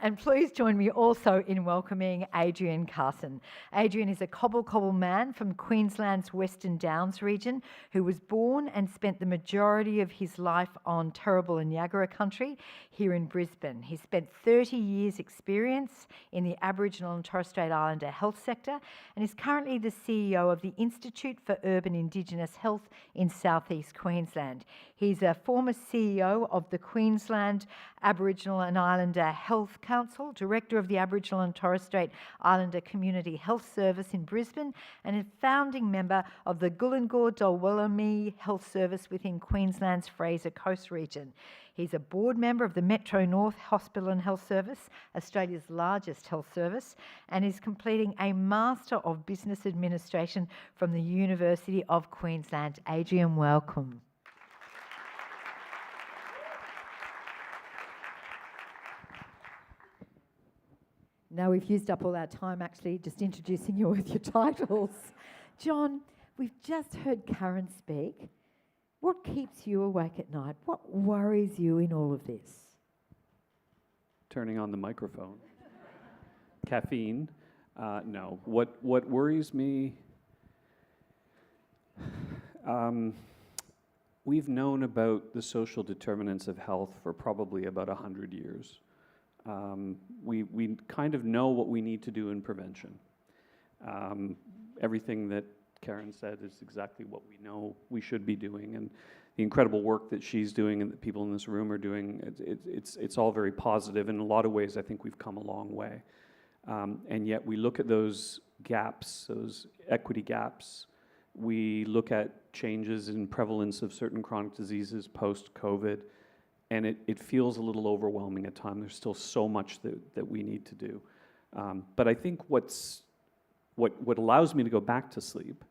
And please join me also in welcoming Adrian Carson. Adrian is a cobble man from Queensland's Western Downs region who was born and spent the majority of his life on Turrbal and Niagara country here in Brisbane. He spent 30 years experience in the Aboriginal and Torres Strait Islander health sector and is currently the CEO of the Institute for Urban Indigenous Health in Southeast Queensland. He's a former CEO of the Queensland Aboriginal and Islander Health Council, Director of the Aboriginal and Torres Strait Islander Community Health Service in Brisbane, and a founding member of the Gulingor-Dalwallami Health Service within Queensland's Fraser Coast region. He's a board member of the Metro North Hospital and Health Service, Australia's largest health service, and is completing a Master of Business Administration from the University of Queensland. Adrian, welcome. Now we've used up all our time actually just introducing you with your titles. John, we've just heard Karen speak. What keeps you awake at night? What worries you in all of this? Turning on the microphone. Caffeine. No. What worries me? We've known about the social determinants of health for probably about 100 years. We kind of know what we need to do in prevention. Everything that Karen said is exactly what we know we should be doing, and the incredible work that she's doing and that people in this room are doing, it's all very positive. In a lot of ways, I think we've come a long way. And yet we look at those gaps, those equity gaps. We look at changes in prevalence of certain chronic diseases post-COVID, and it feels a little overwhelming at times. There's still so much that we need to do. But I think what allows me to go back to sleep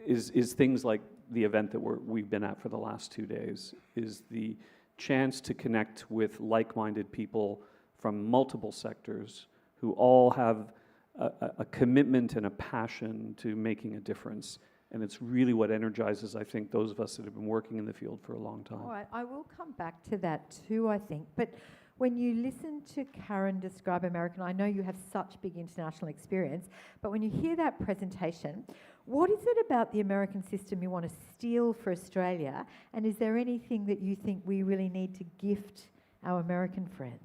is things like the event that we've been at for the last 2 days, is the chance to connect with like-minded people from multiple sectors who all have a commitment and a passion to making a difference. And it's really what energizes, I think, those of us that have been working in the field for a long time. All right, I will come back to that too, I think. But when you listen to Karen describe American, I know you have such big international experience, but when you hear that presentation, what is it about the American system you want to steal for Australia? And is there anything that you think we really need to gift our American friends?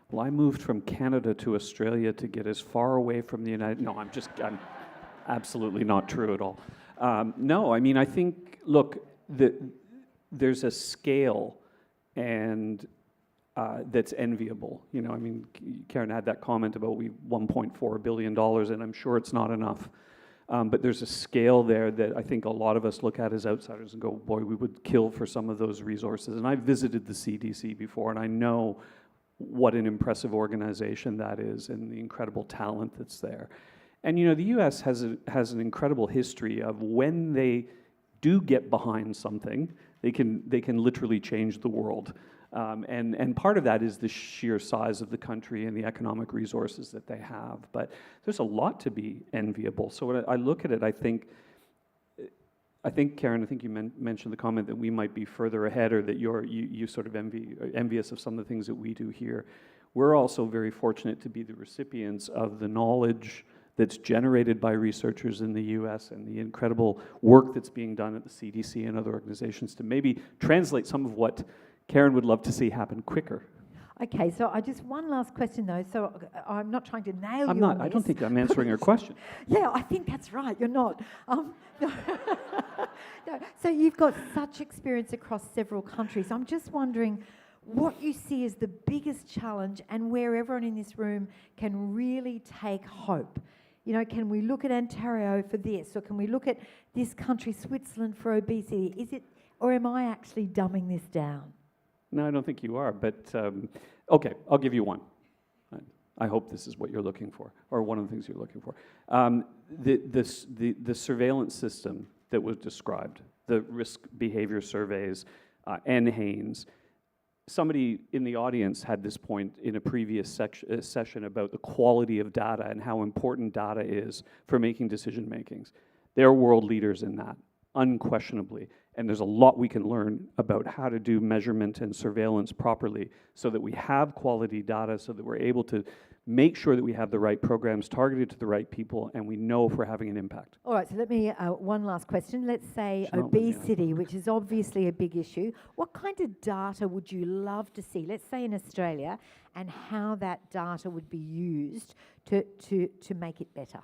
Well, I moved from Canada to Australia to get as far away from the United... No, I'm absolutely not true at all. No, I mean, I think, look, there's a scale and that's enviable. You know, I mean, Karen had that comment about we $1.4 billion, and I'm sure it's not enough. But there's a scale there that I think a lot of us look at as outsiders and go, boy, we would kill for some of those resources. And I've visited the CDC before, and I know what an impressive organization that is and the incredible talent that's there. And you know, the US has an incredible history of when they do get behind something, they can literally change the world. And part of that is the sheer size of the country and the economic resources that they have. But there's a lot to be enviable. So when I look at it, I think, Karen, I think you mentioned the comment that we might be further ahead, or that you sort of envious of some of the things that we do here. We're also very fortunate to be the recipients of the knowledge that's generated by researchers in the US and the incredible work that's being done at the CDC and other organizations to maybe translate some of what Karen would love to see happen quicker. Okay, so one last question though. So I'm not trying to nail you I'm not. on this. I don't think I'm answering her question. Yeah, I think that's right. You're not. No. No. So you've got such experience across several countries. I'm just wondering what you see as the biggest challenge and where everyone in this room can really take hope. You know, can we look at Ontario for this, or can we look at this country, Switzerland, for obesity? Is it, or am I actually dumbing this down? No, I don't think you are, but okay, I'll give you one. I hope this is what you're looking for, or one of the things you're looking for. The surveillance system that was described, the risk behavior surveys, NHANES. Somebody in the audience had this point in a previous session about the quality of data and how important data is for making decision makings. They're world leaders in that, unquestionably. And there's a lot we can learn about how to do measurement and surveillance properly so that we have quality data, so that we're able to make sure that we have the right programs targeted to the right people, and we know if we're having an impact. All right, so let me, one last question. Let's say obesity, which is obviously a big issue. What kind of data would you love to see, let's say in Australia, and how that data would be used to make it better?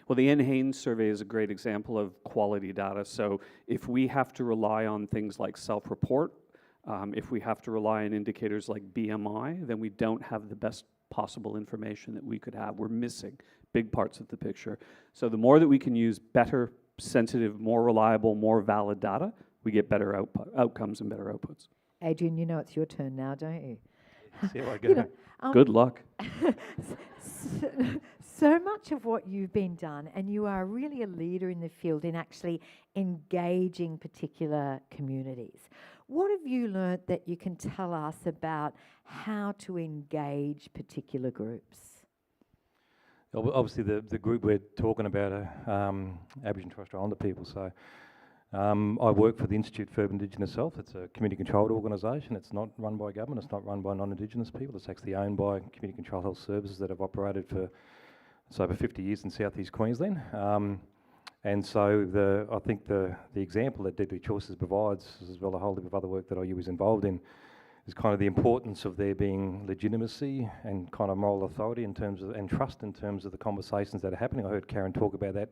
Well, the NHANES survey is a great example of quality data. So if we have to rely on things like self-report, if we have to rely on indicators like BMI, then we don't have the best possible information that we could have. We're missing big parts of the picture. So the more that we can use better, sensitive, more reliable, more valid data, we get better outcomes and better outputs. Adrian, you know it's your turn now, don't you? See how I go. You know, good luck. So much of what you've been done, and you are really a leader in the field in actually engaging particular communities. What have you learnt that you can tell us about how to engage particular groups? Obviously, the group we're talking about are Aboriginal and Torres Strait Islander people. So I work for the Institute for Urban Indigenous Health. It's a community-controlled organisation. It's not run by government. It's not run by non-Indigenous people. It's actually owned by community-controlled health services that have operated for over 50 years in southeast Queensland. And so I think the example that Deadly Choices provides, as well as a whole heap of other work that I was involved in, is kind of the importance of there being legitimacy and kind of moral authority in terms of, and trust in terms of the conversations that are happening. I heard Karen talk about that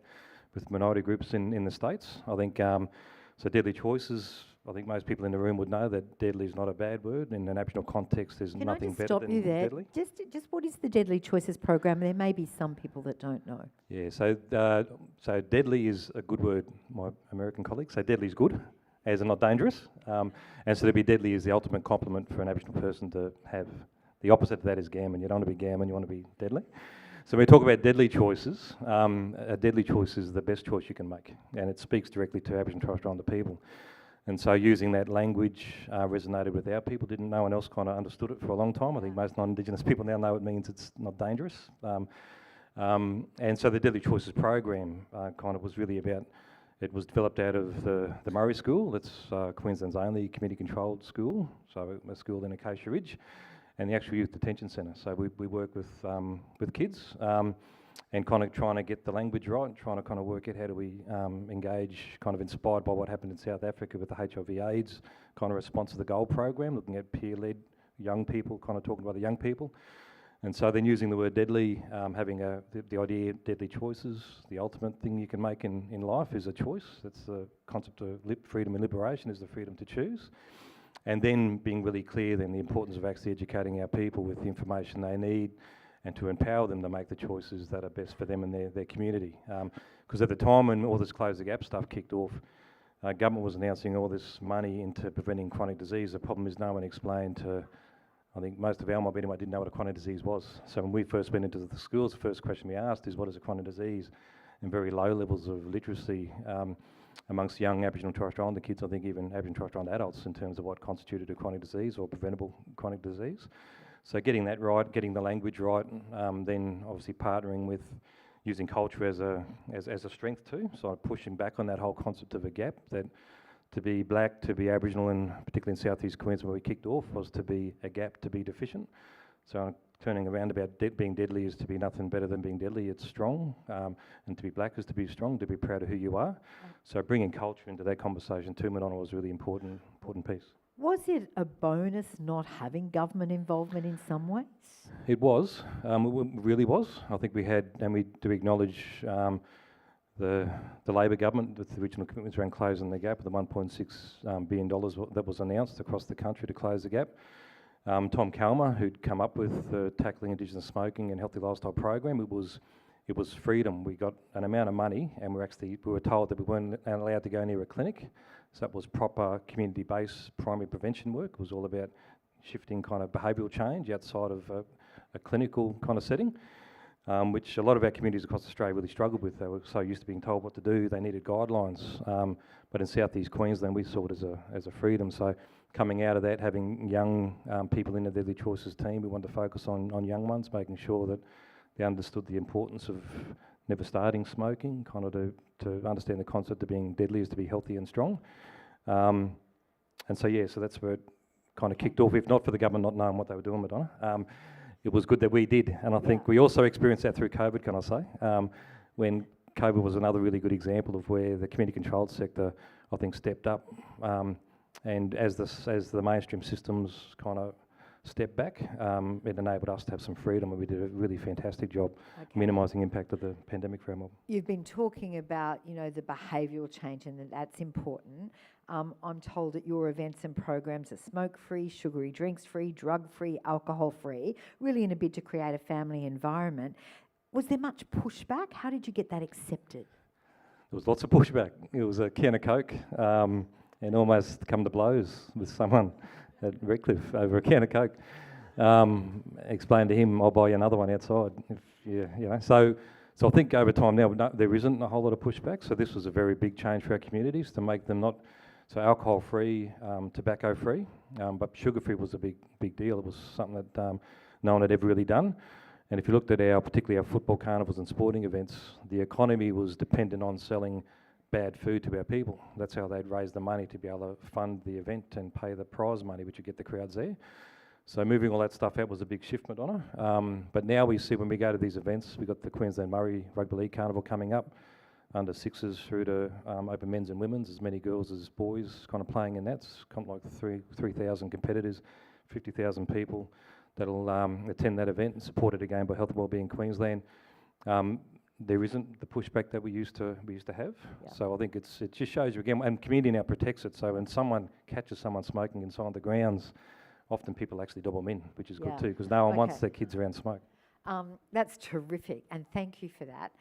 with minority groups in the States. I think, so Deadly Choices, I think most people in the room would know that deadly is not a bad word. In an Aboriginal context, there's nothing better than deadly. Just what is the Deadly Choices program? There may be some people that don't know. Yeah, so deadly is a good word, my American colleagues. So deadly is good, as in not dangerous. And so to be deadly is the ultimate compliment for an Aboriginal person to have. The opposite of that is gammon. You don't want to be gammon, you want to be deadly. So when we talk about deadly choices, a deadly choice is the best choice you can make. And it speaks directly to Aboriginal and Torres Strait Islander people. And so using that language resonated with our people. No one else kind of understood it for a long time. I think most non-Indigenous people now know it means it's not dangerous. And so the Deadly Choices program kind of was really about It was developed out of the Murray School. It's Queensland's only community-controlled school, so a school in Acacia Ridge, and the actual youth detention centre. So we work with kids and kind of trying to get the language right, trying to kind of work out how do we engage, kind of inspired by what happened in South Africa with the HIV/AIDS kind of response to the GOLD program, looking at peer-led young people, kind of talking about the young people. And so then using the word deadly, having the idea of deadly choices, the ultimate thing you can make in life is a choice. That's the concept of freedom and liberation, is the freedom to choose. And then being really clear then the importance of actually educating our people with the information they need and to empower them to make the choices that are best for them and their community. Because at the time when all this Close the Gap stuff kicked off, government was announcing all this money into preventing chronic disease. The problem is no one explained to, I think most of our mob anyway didn't know what a chronic disease was. So when we first went into the schools, the first question we asked is, what is a chronic disease? And very low levels of literacy amongst young Aboriginal and Torres Strait Islander kids, I think even Aboriginal and Torres Strait Islander adults, in terms of what constituted a chronic disease or preventable chronic disease. So getting that right, getting the language right, then obviously partnering with using culture as a strength too. So pushing back on that whole concept of a gap, that to be black, to be Aboriginal, and particularly in southeast Queensland where we kicked off, was to be a gap, to be deficient. So turning around about being deadly is to be nothing better than being deadly. It's strong, and to be black is to be strong, to be proud of who you are. So bringing culture into that conversation too, Madonna, was a really important piece. Was it a bonus not having government involvement in some ways? It was. It really was. I think we had, and we do acknowledge the Labor government with the original commitments around closing the gap, the $1.6 billion that was announced across the country to close the gap. Tom Calmer, who'd come up with the Tackling Indigenous Smoking and Healthy Lifestyle program, it was freedom. We got an amount of money, and we were told that we weren't allowed to go near a clinic. So that was proper community-based primary prevention work. It was all about shifting kind of behavioural change outside of a clinical kind of setting, which a lot of our communities across Australia really struggled with. They were so used to being told what to do, they needed guidelines. But in southeast Queensland, we saw it as a freedom. So coming out of that, having young people in the Deadly Choices team, we wanted to focus on young ones, making sure that they understood the importance of never starting smoking, kind of to understand the concept of being deadly is to be healthy and strong. And so that's where it kind of kicked off, if not for the government not knowing what they were doing, Madonna. It was good that we did, and I think we also experienced that through COVID, can I say, when COVID was another really good example of where the community-controlled sector, I think, stepped up, and as the mainstream systems kind of stepped back, it enabled us to have some freedom, and we did a really fantastic job minimising the impact of the pandemic for our mob. You've been talking about, the behavioural change, and that's important. I'm told at your events and programs are smoke-free, sugary drinks-free, drug-free, alcohol-free, really in a bid to create a family environment. Was there much pushback? How did you get that accepted? There was lots of pushback. It was a can of Coke, and almost come to blows with someone at Redcliffe over a can of Coke. Explained to him, I'll buy you another one outside. So I think over time now, there isn't a whole lot of pushback. So this was a very big change for our communities to make them not so alcohol-free, tobacco-free, but sugar-free was a big deal. It was something that no one had ever really done. And if you looked at particularly our football carnivals and sporting events, the economy was dependent on selling bad food to our people. That's how they'd raise the money to be able to fund the event and pay the prize money, which would get the crowds there. So moving all that stuff out was a big shift, Madonna. But now we see when we go to these events, we've got the Queensland Murray Rugby League Carnival coming up, under sixes through to open men's and women's, as many girls as boys kind of playing in that. It's kind of like 3,000 competitors, 50,000 people that'll attend that event and supported again by Health and Wellbeing Queensland. There isn't the pushback that we used to have. Yeah. So I think it just shows you again, and community now protects it. So when someone catches someone smoking inside the grounds, often people actually double them in, which is good too, because no one wants their kids around smoke. That's terrific, and thank you for that.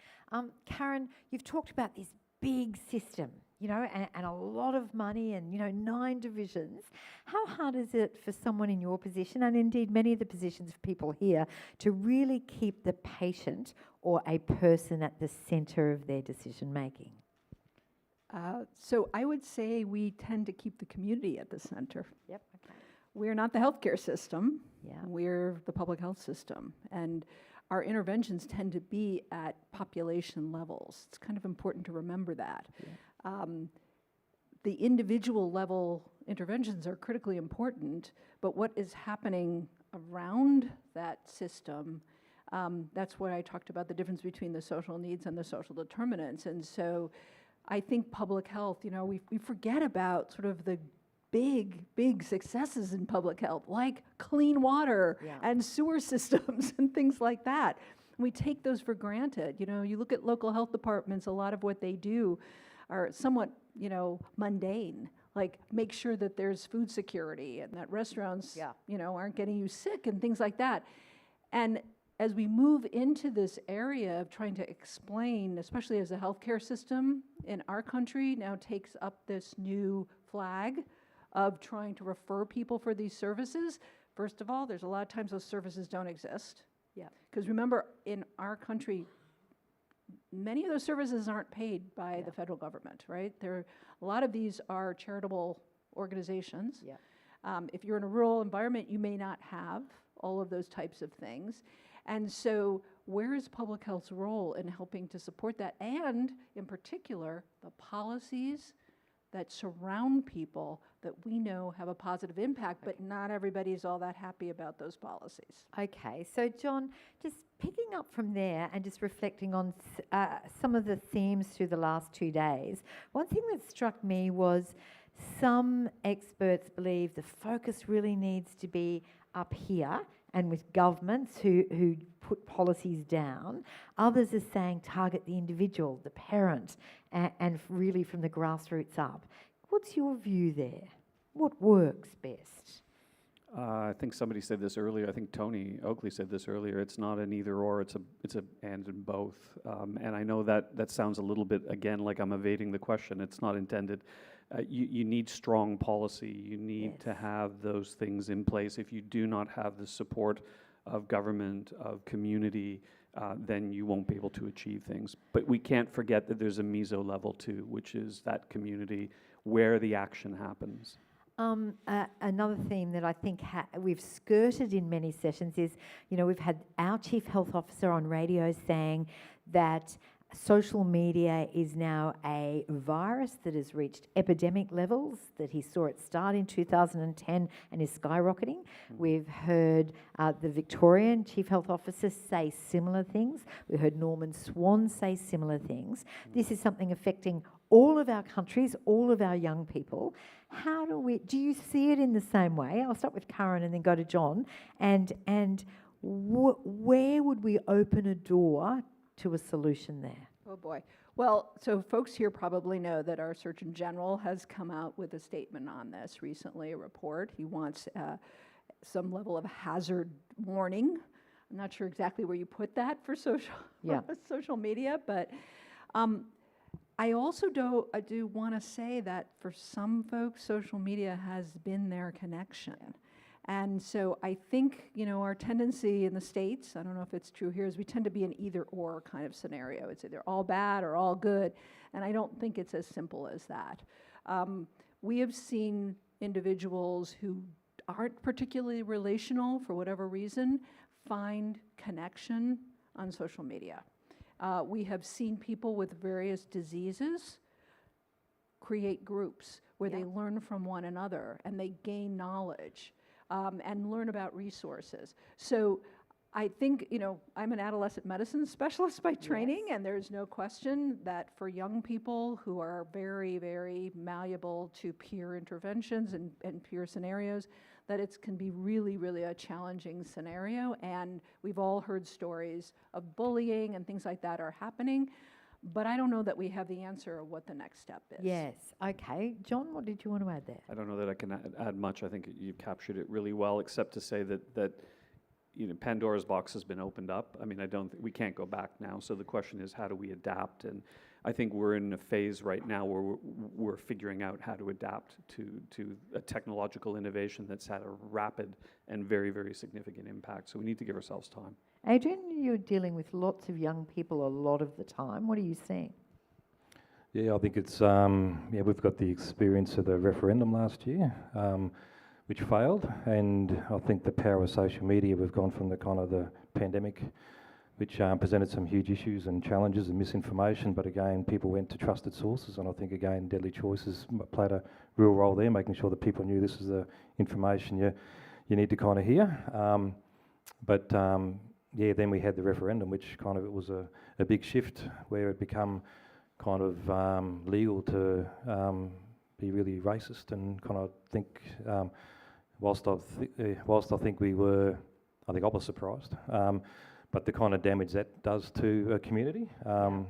Karen, you've talked about this big system, and a lot of money and, 9 divisions. How hard is it for someone in your position, and indeed many of the positions of people here, to really keep the patient or a person at the centre of their decision making? So I would say we tend to keep the community at the centre. Yep, okay. We're not the healthcare system. Yeah. We're the public health system. And our interventions tend to be at population levels. It's kind of important to remember that. The individual level interventions are critically important, but what is happening around that system, that's what I talked about, the difference between the social needs and the social determinants. And so I think public health, we forget about sort of the big successes in public health, like clean water and sewer systems and things like that. We take those for granted. You look at local health departments, a lot of what they do are somewhat, mundane, like make sure that there's food security and that restaurants, aren't getting you sick and things like that. And as we move into this area of trying to explain, especially as the healthcare system in our country now takes up this new flag of trying to refer people for these services, first of all, there's a lot of times those services don't exist. Yeah. Because remember, in our country, many of those services aren't paid by the federal government, right? A lot of these are charitable organizations. Yeah. If you're in a rural environment, you may not have all of those types of things. And so where is public health's role in helping to support that? And in particular, the policies that surround people that we know have a positive impact, but not everybody's all that happy about those policies. Okay, so John, just picking up from there and just reflecting on some of the themes through the last 2 days, one thing that struck me was some experts believe the focus really needs to be up here and with governments who put policies down. Others are saying target the individual, the parent, and really from the grassroots up. What's your view there? What works best? I think somebody said this earlier. I think Tony Oakley said this earlier. It's not an either or. It's a and in both. And I know that sounds a little bit again like I'm evading the question. It's not intended. You need strong policy. You need to have those things in place. If you do not have the support of government, of community, then you won't be able to achieve things. But we can't forget that there's a meso level too, which is that community where the action happens. Another theme that I think we've skirted in many sessions is, we've had our Chief Health Officer on radio saying that social media is now a virus that has reached epidemic levels, that he saw it start in 2010 and is skyrocketing. We've heard the Victorian Chief Health Officer say similar things. We heard Norman Swan say similar things. This is something affecting all of our countries, all of our young people. Do you see it in the same way? I'll start with Karen and then go to John. And where would we open a door to a solution there? Oh boy. Well, so folks here probably know that our Surgeon General has come out with a statement on this recently, a report. He wants some level of hazard warning. I'm not sure exactly where you put that for social media, but I also do want to say that for some folks, social media has been their connection. And so I think, our tendency in the States, I don't know if it's true here, is we tend to be an either-or kind of scenario. It's either all bad or all good, and I don't think it's as simple as that. We have seen individuals who aren't particularly relational for whatever reason find connection on social media. We have seen people with various diseases create groups where they learn from one another and they gain knowledge. And learn about resources. So I think, I'm an adolescent medicine specialist by training, and there's no question that for young people who are very, very malleable to peer interventions and peer scenarios, that it can be really, really a challenging scenario. And we've all heard stories of bullying and things like that are happening. But I don't know that we have the answer of what the next step is. Yes. Okay. John, what did you want to add there? I don't know that I can add much. I think you've captured it really well, except to say that Pandora's box has been opened up. I mean, we can't go back now. So the question is, how do we adapt? And I think we're in a phase right now where we're figuring out how to adapt to a technological innovation that's had a rapid and very, very significant impact. So we need to give ourselves time. Adrian, you're dealing with lots of young people a lot of the time. What are you seeing? Yeah, I think it's, we've got the experience of the referendum last year, which failed, and I think the power of social media, we've gone from the kind of the pandemic which presented some huge issues and challenges and misinformation. But again, people went to trusted sources, and I think again, Deadly Choices played a real role there, making sure that people knew this is the information you need to kind of hear. Yeah, then we had the referendum, which kind of it was a big shift where it become kind of legal to be really racist, and kind of think whilst I think we were, I think I was surprised. But the kind of damage that does to a community,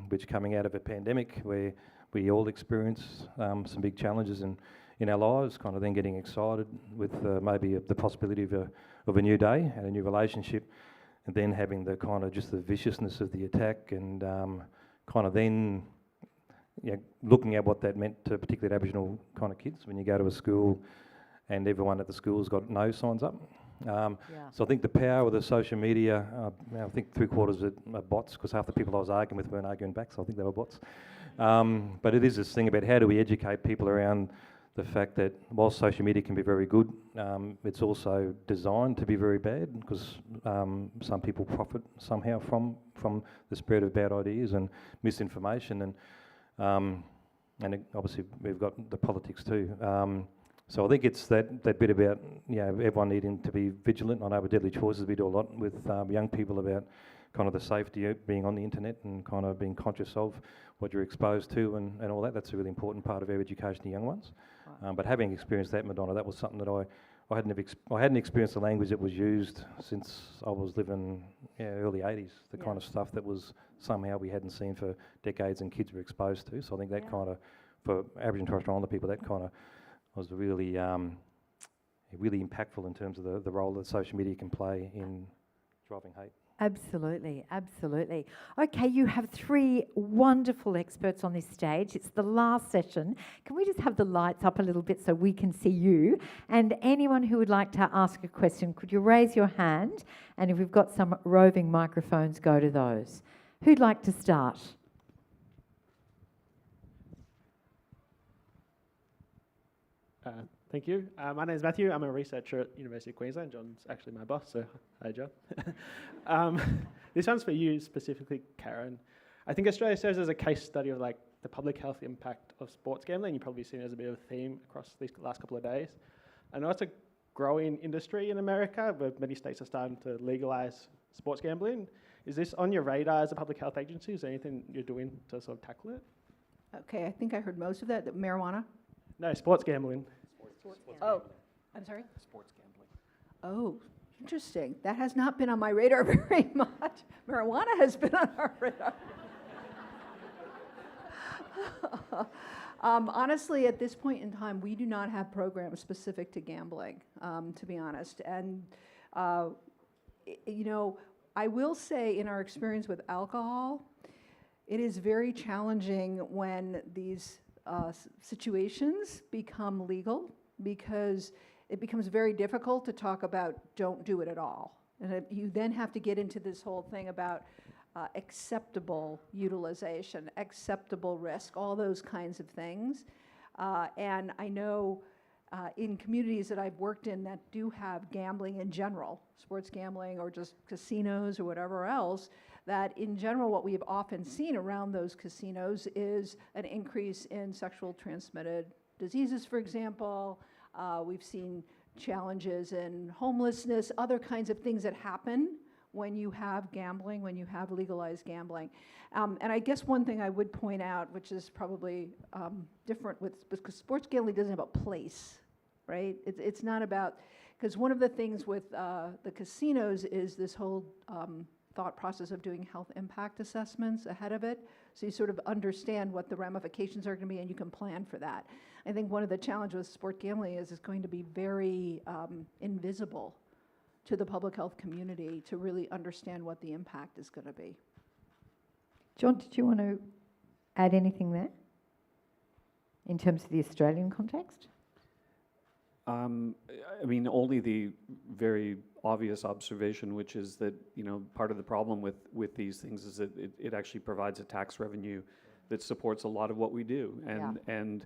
which coming out of a pandemic where we all experience some big challenges in our lives, kind of then getting excited with maybe the possibility of a new day and a new relationship, and then having the kind of just the viciousness of the attack, and kind of then looking at what that meant to particularly Aboriginal kind of kids when you go to a school and everyone at the school's got no signs up. So I think the power of the social media, I think 3/4 are bots, because half the people I was arguing with weren't arguing back, so I think they were bots. But it is this thing about how do we educate people around the fact that while social media can be very good, it's also designed to be very bad, because some people profit somehow from the spread of bad ideas and misinformation, and obviously we've got the politics too. So I think it's that bit about everyone needing to be vigilant. I know with Deadly Choices we do a lot with young people about kind of the safety of being on the internet and kind of being conscious of what you're exposed to and all that. That's a really important part of our education to young ones. Right. But having experienced that, Madonna, that was something that I hadn't experienced the language that was used since I was living early 80s, the kind of stuff that was somehow we hadn't seen for decades and kids were exposed to. So I think that kind of, for Aboriginal and Torres Strait Islander people, that kind of was really really impactful in terms of the role that social media can play in driving hate. Absolutely, absolutely. Okay, you have 3 wonderful experts on this stage. It's the last session. Can we just have the lights up a little bit so we can see you? And anyone who would like to ask a question, could you raise your hand? And if we've got some roving microphones, go to those. Who'd like to start? Thank you. My name is Matthew. I'm a researcher at University of Queensland. John's actually my boss, so hi, John. This one's for you specifically, Karen. I think Australia serves as a case study of like the public health impact of sports gambling. You've probably seen it as a bit of a theme across these last couple of days. I know it's a growing industry in America, where many states are starting to legalise sports gambling. Is this on your radar as a public health agency? Is there anything you're doing to sort of tackle it? Okay, I think I heard most of that. The marijuana? No, sports gambling. Oh, I'm sorry? Sports gambling. Oh, interesting. That has not been on my radar very much. Marijuana has been on our radar. Honestly, at this point in time, we do not have programs specific to gambling, to be honest. And, I will say in our experience with alcohol, it is very challenging when these situations become legal, because it becomes very difficult to talk about don't do it at all. And you then have to get into this whole thing about acceptable utilization, acceptable risk, all those kinds of things. And I know in communities that I've worked in that do have gambling in general, sports gambling or just casinos or whatever else, that in general what we have often seen around those casinos is an increase in sexual transmitted diseases, for example. We've seen challenges in homelessness, other kinds of things that happen when you have gambling, when you have legalized gambling. And I guess one thing I would point out, which is probably different because sports gambling doesn't have a place, right? It's not about, because one of the things with the casinos is this whole thought process of doing health impact assessments ahead of it. So you sort of understand what the ramifications are going to be and you can plan for that. I think one of the challenges with sport gambling is it's going to be very invisible to the public health community to really understand what the impact is going to be. John, did you want to add anything there in terms of the Australian context? I mean, only the very obvious observation, which is that, part of the problem with these things is that it actually provides a tax revenue that supports a lot of what we do. And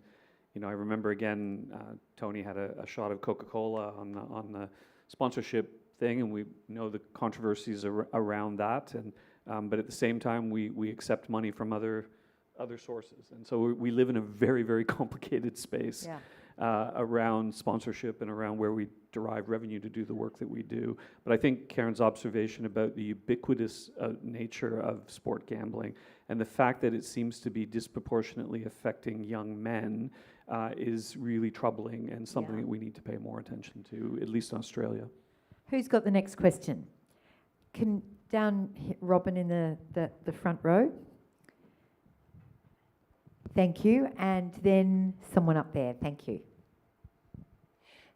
I remember again, Tony had a shot of Coca-Cola on the sponsorship thing, and we know the controversies around that. And But at the same time, we accept money from other sources. And so we live in a very, very complicated space around sponsorship and around where we derive revenue to do the work that we do. But I think Karen's observation about the ubiquitous nature of sport gambling and the fact that it seems to be disproportionately affecting young men is really troubling and something that we need to pay more attention to, at least in Australia. Who's got the next question? Robin in the front row. Thank you. And then someone up there. Thank you.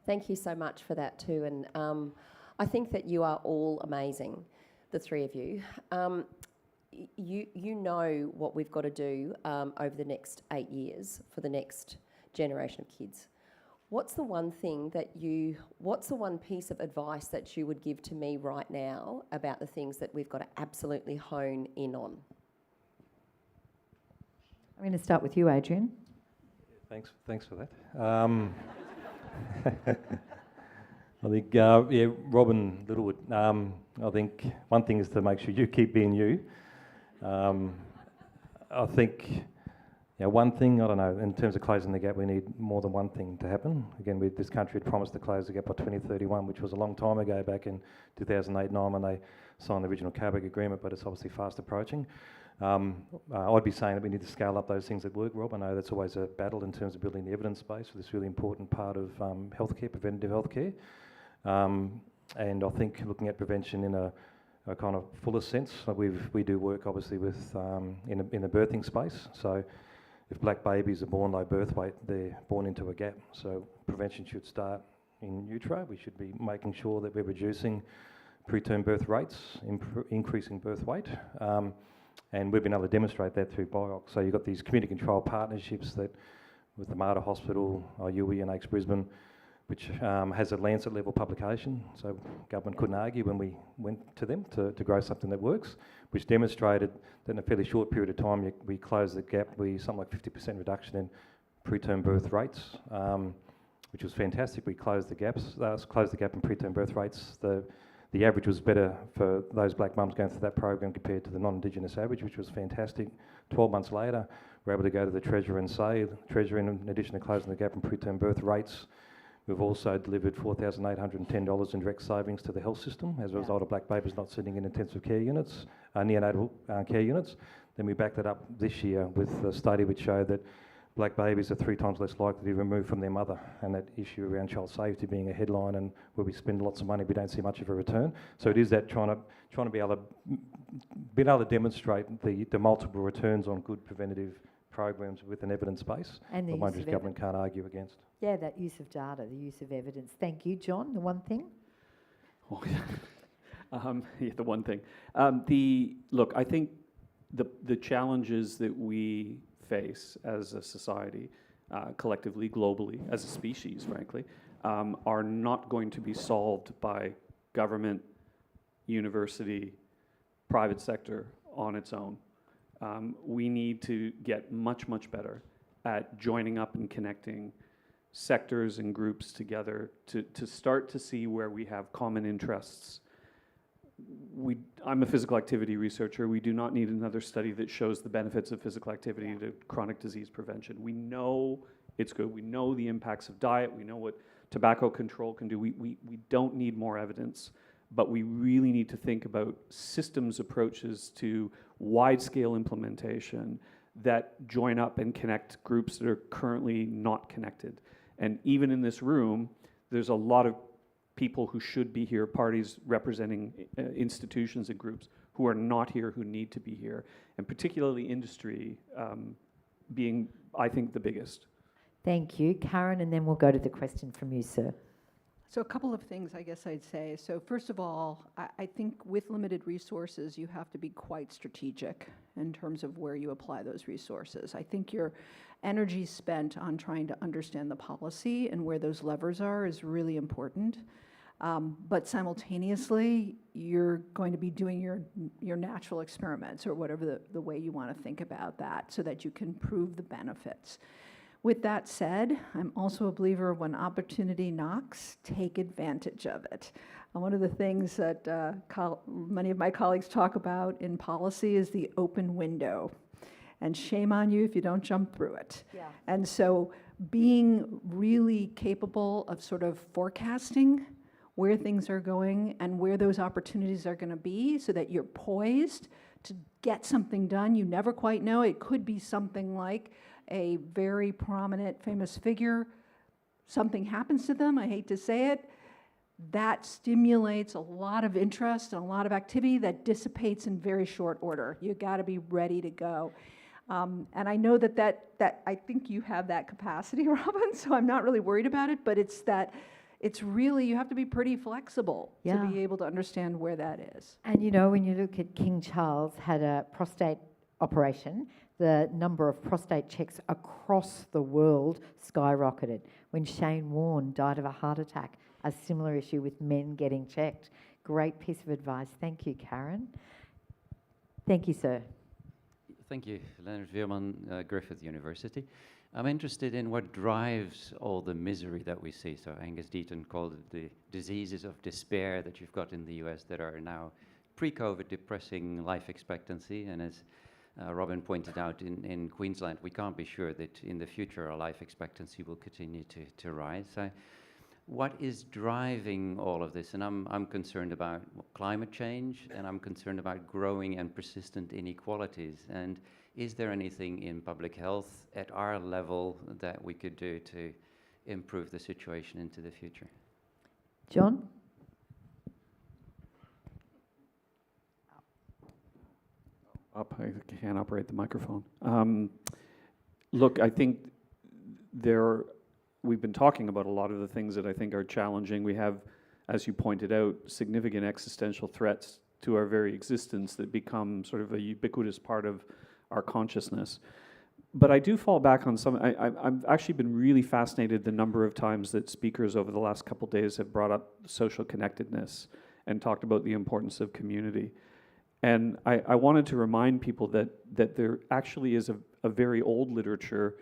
Thank you so much for that too. And I think that you are all amazing, the three of you. You know what we've got to do over the next 8 years for the next generation of kids. What's the one piece of advice that you would give to me right now about the things that we've got to absolutely hone in on? I'm going to start with you, Adrian. Thanks for that. I think, Robin Littlewood, I think one thing is to make sure you keep being you. I think, one thing, I don't know, in terms of closing the gap, we need more than one thing to happen. Again, this country had promised to close the gap by 2031, which was a long time ago, back in 2008-9 when they signed the original CABIC agreement, but it's obviously fast approaching. I'd be saying that we need to scale up those things that work, Rob. I know that's always a battle in terms of building the evidence base for this really important part of healthcare, preventative healthcare. And I think looking at prevention in a kind of fuller sense, we do work obviously with in the birthing space. So if black babies are born low birth weight, they're born into a gap. So prevention should start in utero. We should be making sure that we're reducing preterm birth rates, increasing birth weight. And we've been able to demonstrate that through BIOC. So you've got these community control partnerships that with the Mater Hospital, IUI and ACE Brisbane, which has a Lancet level publication. So government couldn't argue when we went to them to grow something that works, which demonstrated that in a fairly short period of time, we closed the gap. Something like 50% reduction in preterm birth rates, which was fantastic. We closed the gap in preterm birth rates. The average was better for those black mums going through that program compared to the non-Indigenous average, which was fantastic. 12 months later, we're able to go to the Treasurer and say, Treasurer, in addition to closing the gap in preterm birth rates, we've also delivered $4,810 in direct savings to the health system as a result of black babies not sitting in intensive care units, neonatal care units. Then we backed that up this year with a study which showed that black babies are 3 times less likely to be removed from their mother, and that issue around child safety being a headline, and where we spend lots of money, we don't see much of a return. So it is that trying to be able to demonstrate the multiple returns on good preventative programs with an evidence base, And the but one use which of government can't argue against. Yeah, that use of data, the use of evidence. Thank you, John. The one thing? Oh, the one thing. Look, I think the challenges that we face as a society, collectively, globally, as a species, frankly, are not going to be solved by government, university, private sector on its own. We need to get much, much better at joining up and connecting sectors and groups together to start to see where we have common interests. I'm a physical activity researcher. We do not need another study that shows the benefits of physical activity to chronic disease prevention. We know it's good. We know the impacts of diet. We know what tobacco control can do. We don't need more evidence, but we really need to think about systems approaches to wide-scale implementation that join up and connect groups that are currently not connected. And even in this room, there's a lot of people who should be here, parties representing institutions and groups who are not here, who need to be here, and particularly industry being, I think, the biggest. Thank you. Karen, and then we'll go to the question from you, sir. So a couple of things I guess I'd say. So first of all, I think with limited resources, you have to be quite strategic in terms of where you apply those resources. I think your energy spent on trying to understand the policy and where those levers are is really important. But simultaneously, you're going to be doing your natural experiments or whatever the way you want to think about that so that you can prove the benefits. With that said, I'm also a believer when opportunity knocks, take advantage of it. And one of the things that many of my colleagues talk about in policy is the open window. And shame on you if you don't jump through it. Yeah. And so being really capable of sort of forecasting where things are going and where those opportunities are going to be so that you're poised to get something done. You never quite know. It could be something like a very prominent, famous figure, something happens to them, I hate to say it, that stimulates a lot of interest and a lot of activity that dissipates in very short order. You got to be ready to go. And I know that I think you have that capacity, Robin, so I'm not really worried about it, but it's really, you have to be pretty flexible to be able to understand where that is. And you know, when you look at King Charles had a prostate operation, the number of prostate checks across the world skyrocketed. When Shane Warne died of a heart attack, a similar issue with men getting checked. Great piece of advice. Thank you, Karen. Thank you, sir. Thank you, Leonard Veerman, Griffith University. I'm interested in what drives all the misery that we see. So Angus Deaton called it the diseases of despair that you've got in the US that are now pre-COVID depressing life expectancy. And as Robin pointed out, in Queensland, we can't be sure that in the future our life expectancy will continue to rise. So what is driving all of this? And I'm concerned about climate change, and I'm concerned about growing and persistent inequalities. And is there anything in public health at our level that we could do to improve the situation into the future? John? I can't operate the microphone. Look, I think we've been talking about a lot of the things that I think are challenging. We have, as you pointed out, significant existential threats to our very existence that become sort of a ubiquitous part of our consciousness. But I do fall back on some, I've actually been really fascinated the number of times that speakers over the last couple of days have brought up social connectedness and talked about the importance of community. And I wanted to remind people that there actually is a very old literature,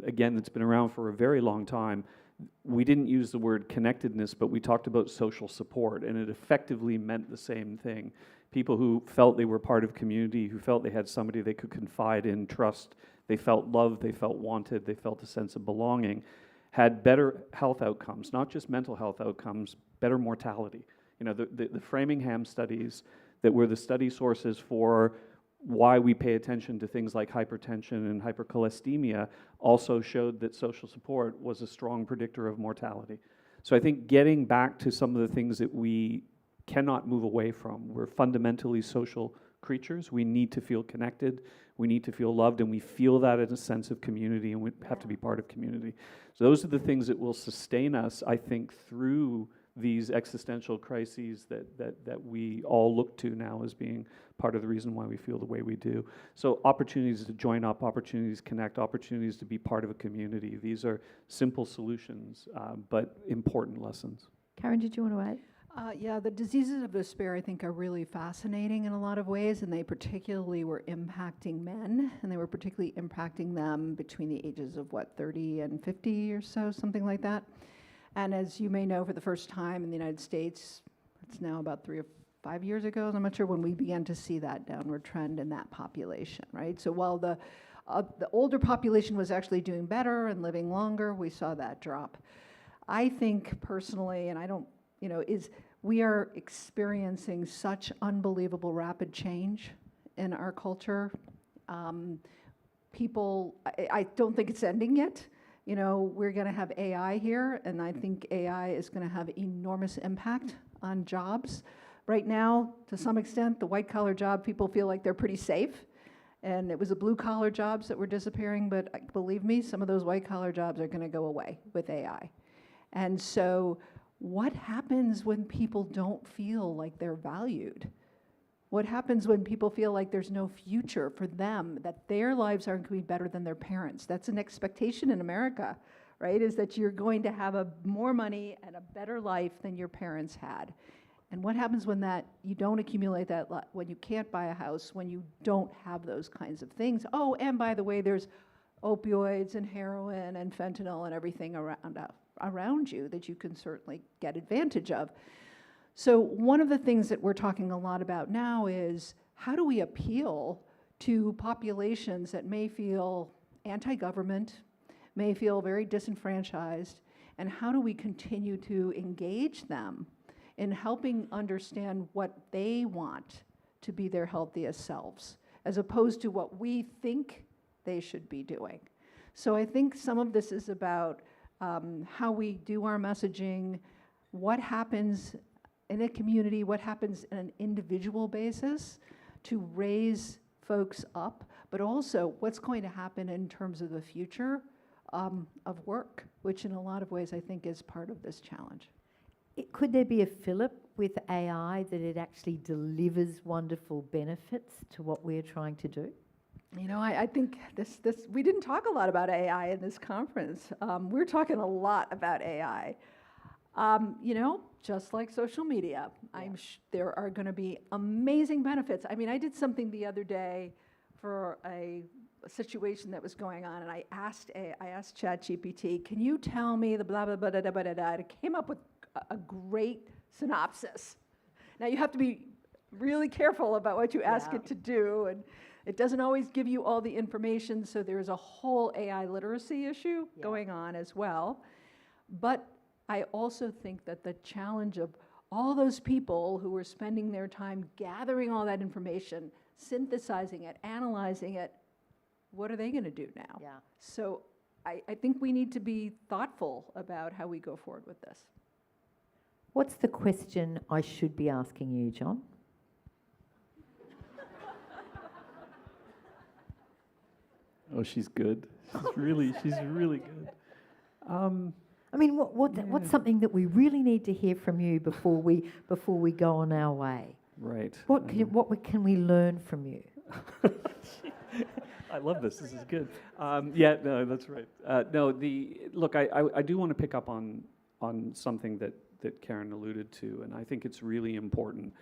again, that's been around for a very long time. We didn't use the word connectedness, but we talked about social support, and it effectively meant the same thing. People who felt they were part of community, who felt they had somebody they could confide in, trust, they felt loved, they felt wanted, they felt a sense of belonging, had better health outcomes, not just mental health outcomes, better mortality. You know, the Framingham studies that were the study sources for why we pay attention to things like hypertension and hypercholesteremia also showed that social support was a strong predictor of mortality. So I think getting back to some of the things that we cannot move away from. We're fundamentally social creatures. We need to feel connected. We need to feel loved, and we feel that in a sense of community, and we have to be part of community. So those are the things that will sustain us, I think, through these existential crises that we all look to now as being part of the reason why we feel the way we do. So opportunities to join up, opportunities to connect, opportunities to be part of a community. These are simple solutions, but important lessons. Karen, did you want to add? Yeah, the diseases of despair, I think, are really fascinating in a lot of ways, and they particularly were impacting men, and they were particularly impacting them between the ages of, 30 and 50 or so, something like that. And as you may know, for the first time in the United States, it's now about 3 or 5 years ago, I'm not sure, when we began to see that downward trend in that population, right? So while the older population was actually doing better and living longer, we saw that drop. I think personally, and I don't, we are experiencing such unbelievable rapid change in our culture. I don't think it's ending yet. We're going to have AI here, and I think AI is going to have enormous impact on jobs. Right now, to some extent, the white-collar job, people feel like they're pretty safe, and it was the blue-collar jobs that were disappearing, but believe me, some of those white-collar jobs are going to go away with AI. And so what happens when people don't feel like they're valued? What happens when people feel like there's no future for them, that their lives aren't going to be better than their parents? That's an expectation in America, right? Is that you're going to have more money and a better life than your parents had. And what happens when you don't accumulate that, when you can't buy a house, when you don't have those kinds of things? Oh, and by the way, there's opioids and heroin and fentanyl and everything around you that you can certainly get advantage of. So one of the things that we're talking a lot about now is how do we appeal to populations that may feel anti-government, may feel very disenfranchised, and how do we continue to engage them in helping understand what they want to be their healthiest selves, as opposed to what we think they should be doing. So I think some of this is about how we do our messaging, what happens in a community, what happens on an individual basis to raise folks up, but also what's going to happen in terms of the future of work, which in a lot of ways I think is part of this challenge. Could there be a fillip with AI that it actually delivers wonderful benefits to what we're trying to do? You know, I think we didn't talk a lot about AI in this conference. We're talking a lot about AI. You know, just like social media, there are going to be amazing benefits. I mean, I did something the other day for a situation that was going on, and I asked ChatGPT, can you tell me the blah, blah, blah, blah, blah, blah, blah. It came up with a great synopsis. Now, you have to be really careful about what you ask it to do, and it doesn't always give you all the information, so there's a whole AI literacy issue going on as well. But I also think that the challenge of all those people who are spending their time gathering all that information, synthesizing it, analyzing it, what are they going to do now? Yeah. So I think we need to be thoughtful about how we go forward with this. What's the question I should be asking you, John? Oh, she's good. She's really good. I mean, what's something that we really need to hear from you before we go on our way? Right. What can we learn from you? I love this. This is good. Yeah, no, that's right. Look, I do want to pick up on something that Karen alluded to, and I think it's really important.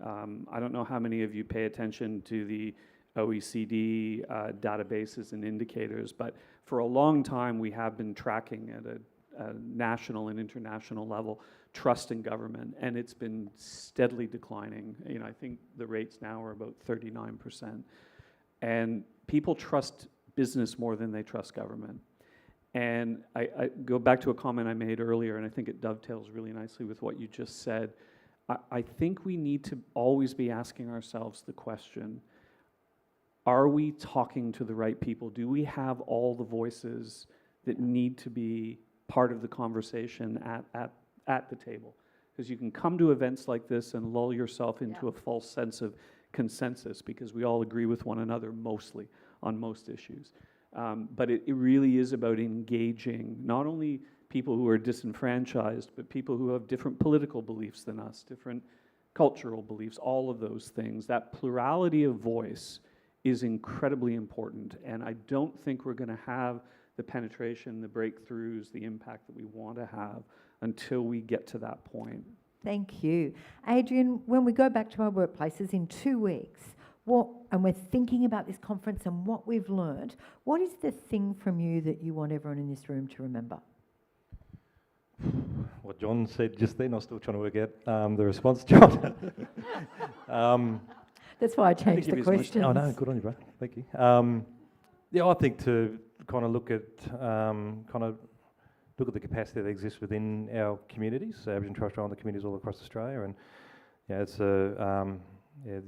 I don't know how many of you pay attention to the OECD databases and indicators, but for a long time we have been tracking at a national and international level trust in government, and it's been steadily declining. You know, I think the rates now are about 39%, and people trust business more than they trust government. And I go back to a comment I made earlier, and I think it dovetails really nicely with what you just said. I think we need to always be asking ourselves the question, are we talking to the right people? Do we have all the voices that need to be part of the conversation at the table? Because you can come to events like this and lull yourself into a false sense of consensus because we all agree with one another mostly on most issues. But it really is about engaging not only people who are disenfranchised, but people who have different political beliefs than us, different cultural beliefs, all of those things. That plurality of voice is incredibly important, and I don't think we're going to have the penetration, the breakthroughs, the impact that we want to have until we get to that point. Thank you. Adrian, when we go back to our workplaces in 2 weeks, and we're thinking about this conference and what we've learned, what is the thing from you that you want everyone in this room to remember? What John said just then, I was still trying to work out the response, John. That's why I changed the question. Oh no, good on you, bro. Thank you. I think to kind of look at the capacity that exists within our communities, Aboriginal and Torres Strait Islander communities all across Australia, and it's a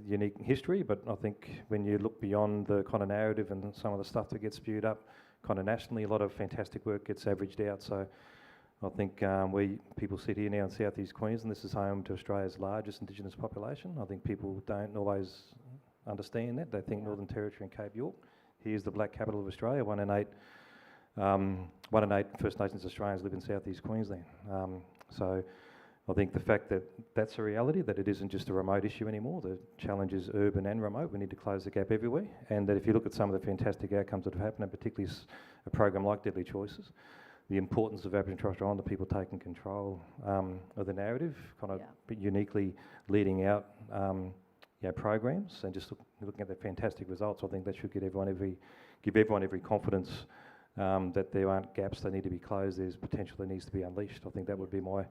unique history. But I think when you look beyond the kind of narrative and some of the stuff that gets spewed up, kind of nationally, a lot of fantastic work gets averaged out. So I think people sit here now in South East Queensland. This is home to Australia's largest Indigenous population. I think people don't always understand that. They think Northern Territory and Cape York. Here's the black capital of Australia. 1 in 8 First Nations Australians live in South East Queensland. So I think the fact that that's a reality, that it isn't just a remote issue anymore. The challenge is urban and remote. We need to close the gap everywhere. And that if you look at some of the fantastic outcomes that have happened, and particularly a program like Deadly Choices, the importance of Aboriginal and Torres Strait Islander people taking control of the narrative, kind of uniquely leading out programs, and just looking at the fantastic results, I think that should get everyone every give everyone every confidence that there aren't gaps that need to be closed, there's potential that needs to be unleashed. I think that would be my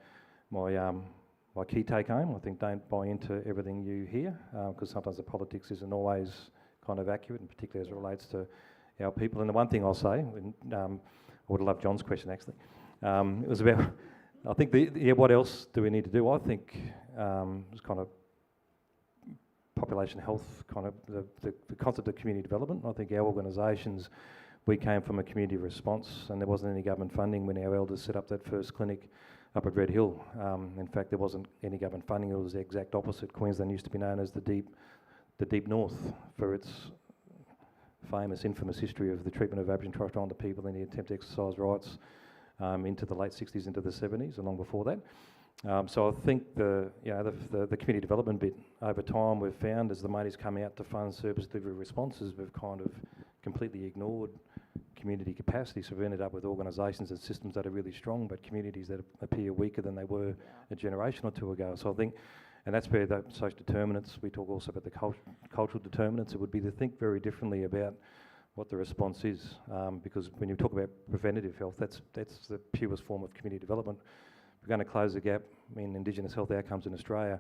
key take home. I think don't buy into everything you hear, because sometimes the politics isn't always kind of accurate, and particularly as it relates to our people. And the one thing I'll say, I would have loved John's question actually, it was about, I think, what else do we need to do? I think it's kind of population health, kind of the concept of community development. I think our organisations, we came from a community response, and there wasn't any government funding when our elders set up that first clinic up at Red Hill. In fact, there wasn't any government funding. It was the exact opposite. Queensland used to be known as the deep north for its famous, infamous history of the treatment of Aboriginal and Torres Strait Islander people in the attempt to exercise rights into the late 60s, into the 70s, and long before that. So I think the community development bit, over time we've found as the money's come out to fund service delivery responses, we've kind of completely ignored community capacity, so we've ended up with organisations and systems that are really strong, but communities that appear weaker than they were a generation or two ago. So I think, and that's where the social determinants, we talk also about the cultural determinants, it would be to think very differently about what the response is, because when you talk about preventative health, that's the purest form of community development. If we're going to close the gap in Indigenous health outcomes in Australia,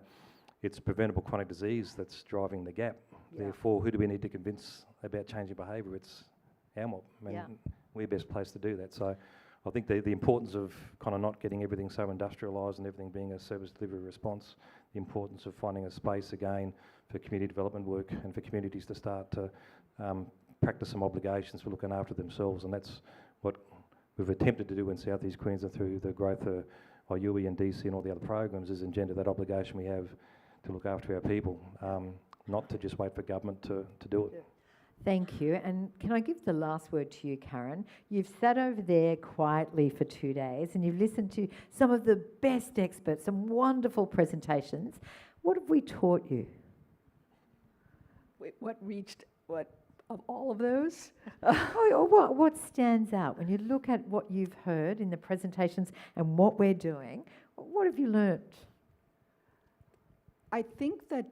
it's preventable chronic disease that's driving the gap. Yeah. Therefore, who do we need to convince about changing behaviour? It's our mob, and we're best placed to do that. So I think the importance of kind of not getting everything so industrialised and everything being a service delivery response, the importance of finding a space again for community development work and for communities to start to practice some obligations for looking after themselves, and that's what we've attempted to do in South East Queensland through the growth of IUE and DC and all the other programs, is engender that obligation we have to look after our people, not to just wait for government to do it. Yeah. Thank you. And can I give the last word to you, Karen? You've sat over there quietly for 2 days and you've listened to some of the best experts, some wonderful presentations. What have we taught you? Wait, what of all of those? What stands out when you look at what you've heard in the presentations and what we're doing? What have you learnt? I think that,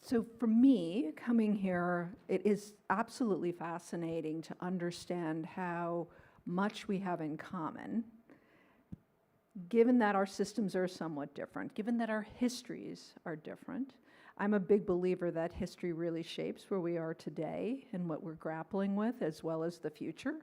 so for me, coming here, it is absolutely fascinating to understand how much we have in common, given that our systems are somewhat different, given that our histories are different. I'm a big believer that history really shapes where we are today and what we're grappling with, as well as the future.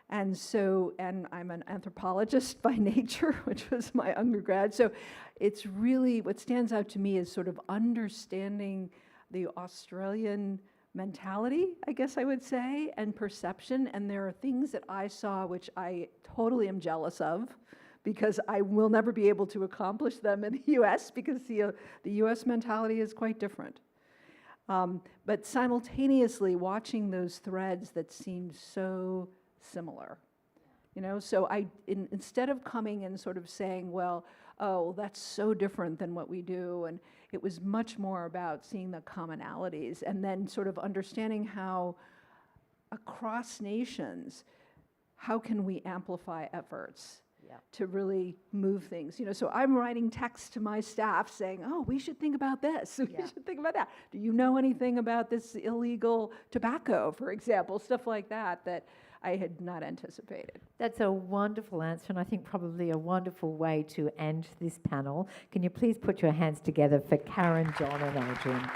And so, and I'm an anthropologist by nature, which was my undergrad. So it's really, what stands out to me is sort of understanding the Australian mentality, I guess I would say, and perception. And there are things that I saw which I totally am jealous of, because I will never be able to accomplish them in the US, because the US mentality is quite different. But simultaneously watching those threads that seemed so similar, you know, so instead of coming and sort of saying, well, oh, that's so different than what we do, and it was much more about seeing the commonalities and then sort of understanding how across nations, how can we amplify efforts to really move things, you know. So I'm writing text to my staff saying, oh, we should think about this, we should think about that. Do you know anything about this illegal tobacco, for example, stuff like that, that I had not anticipated. That's a wonderful answer, and I think probably a wonderful way to end this panel. Can you please put your hands together for Karen, John and Adrian?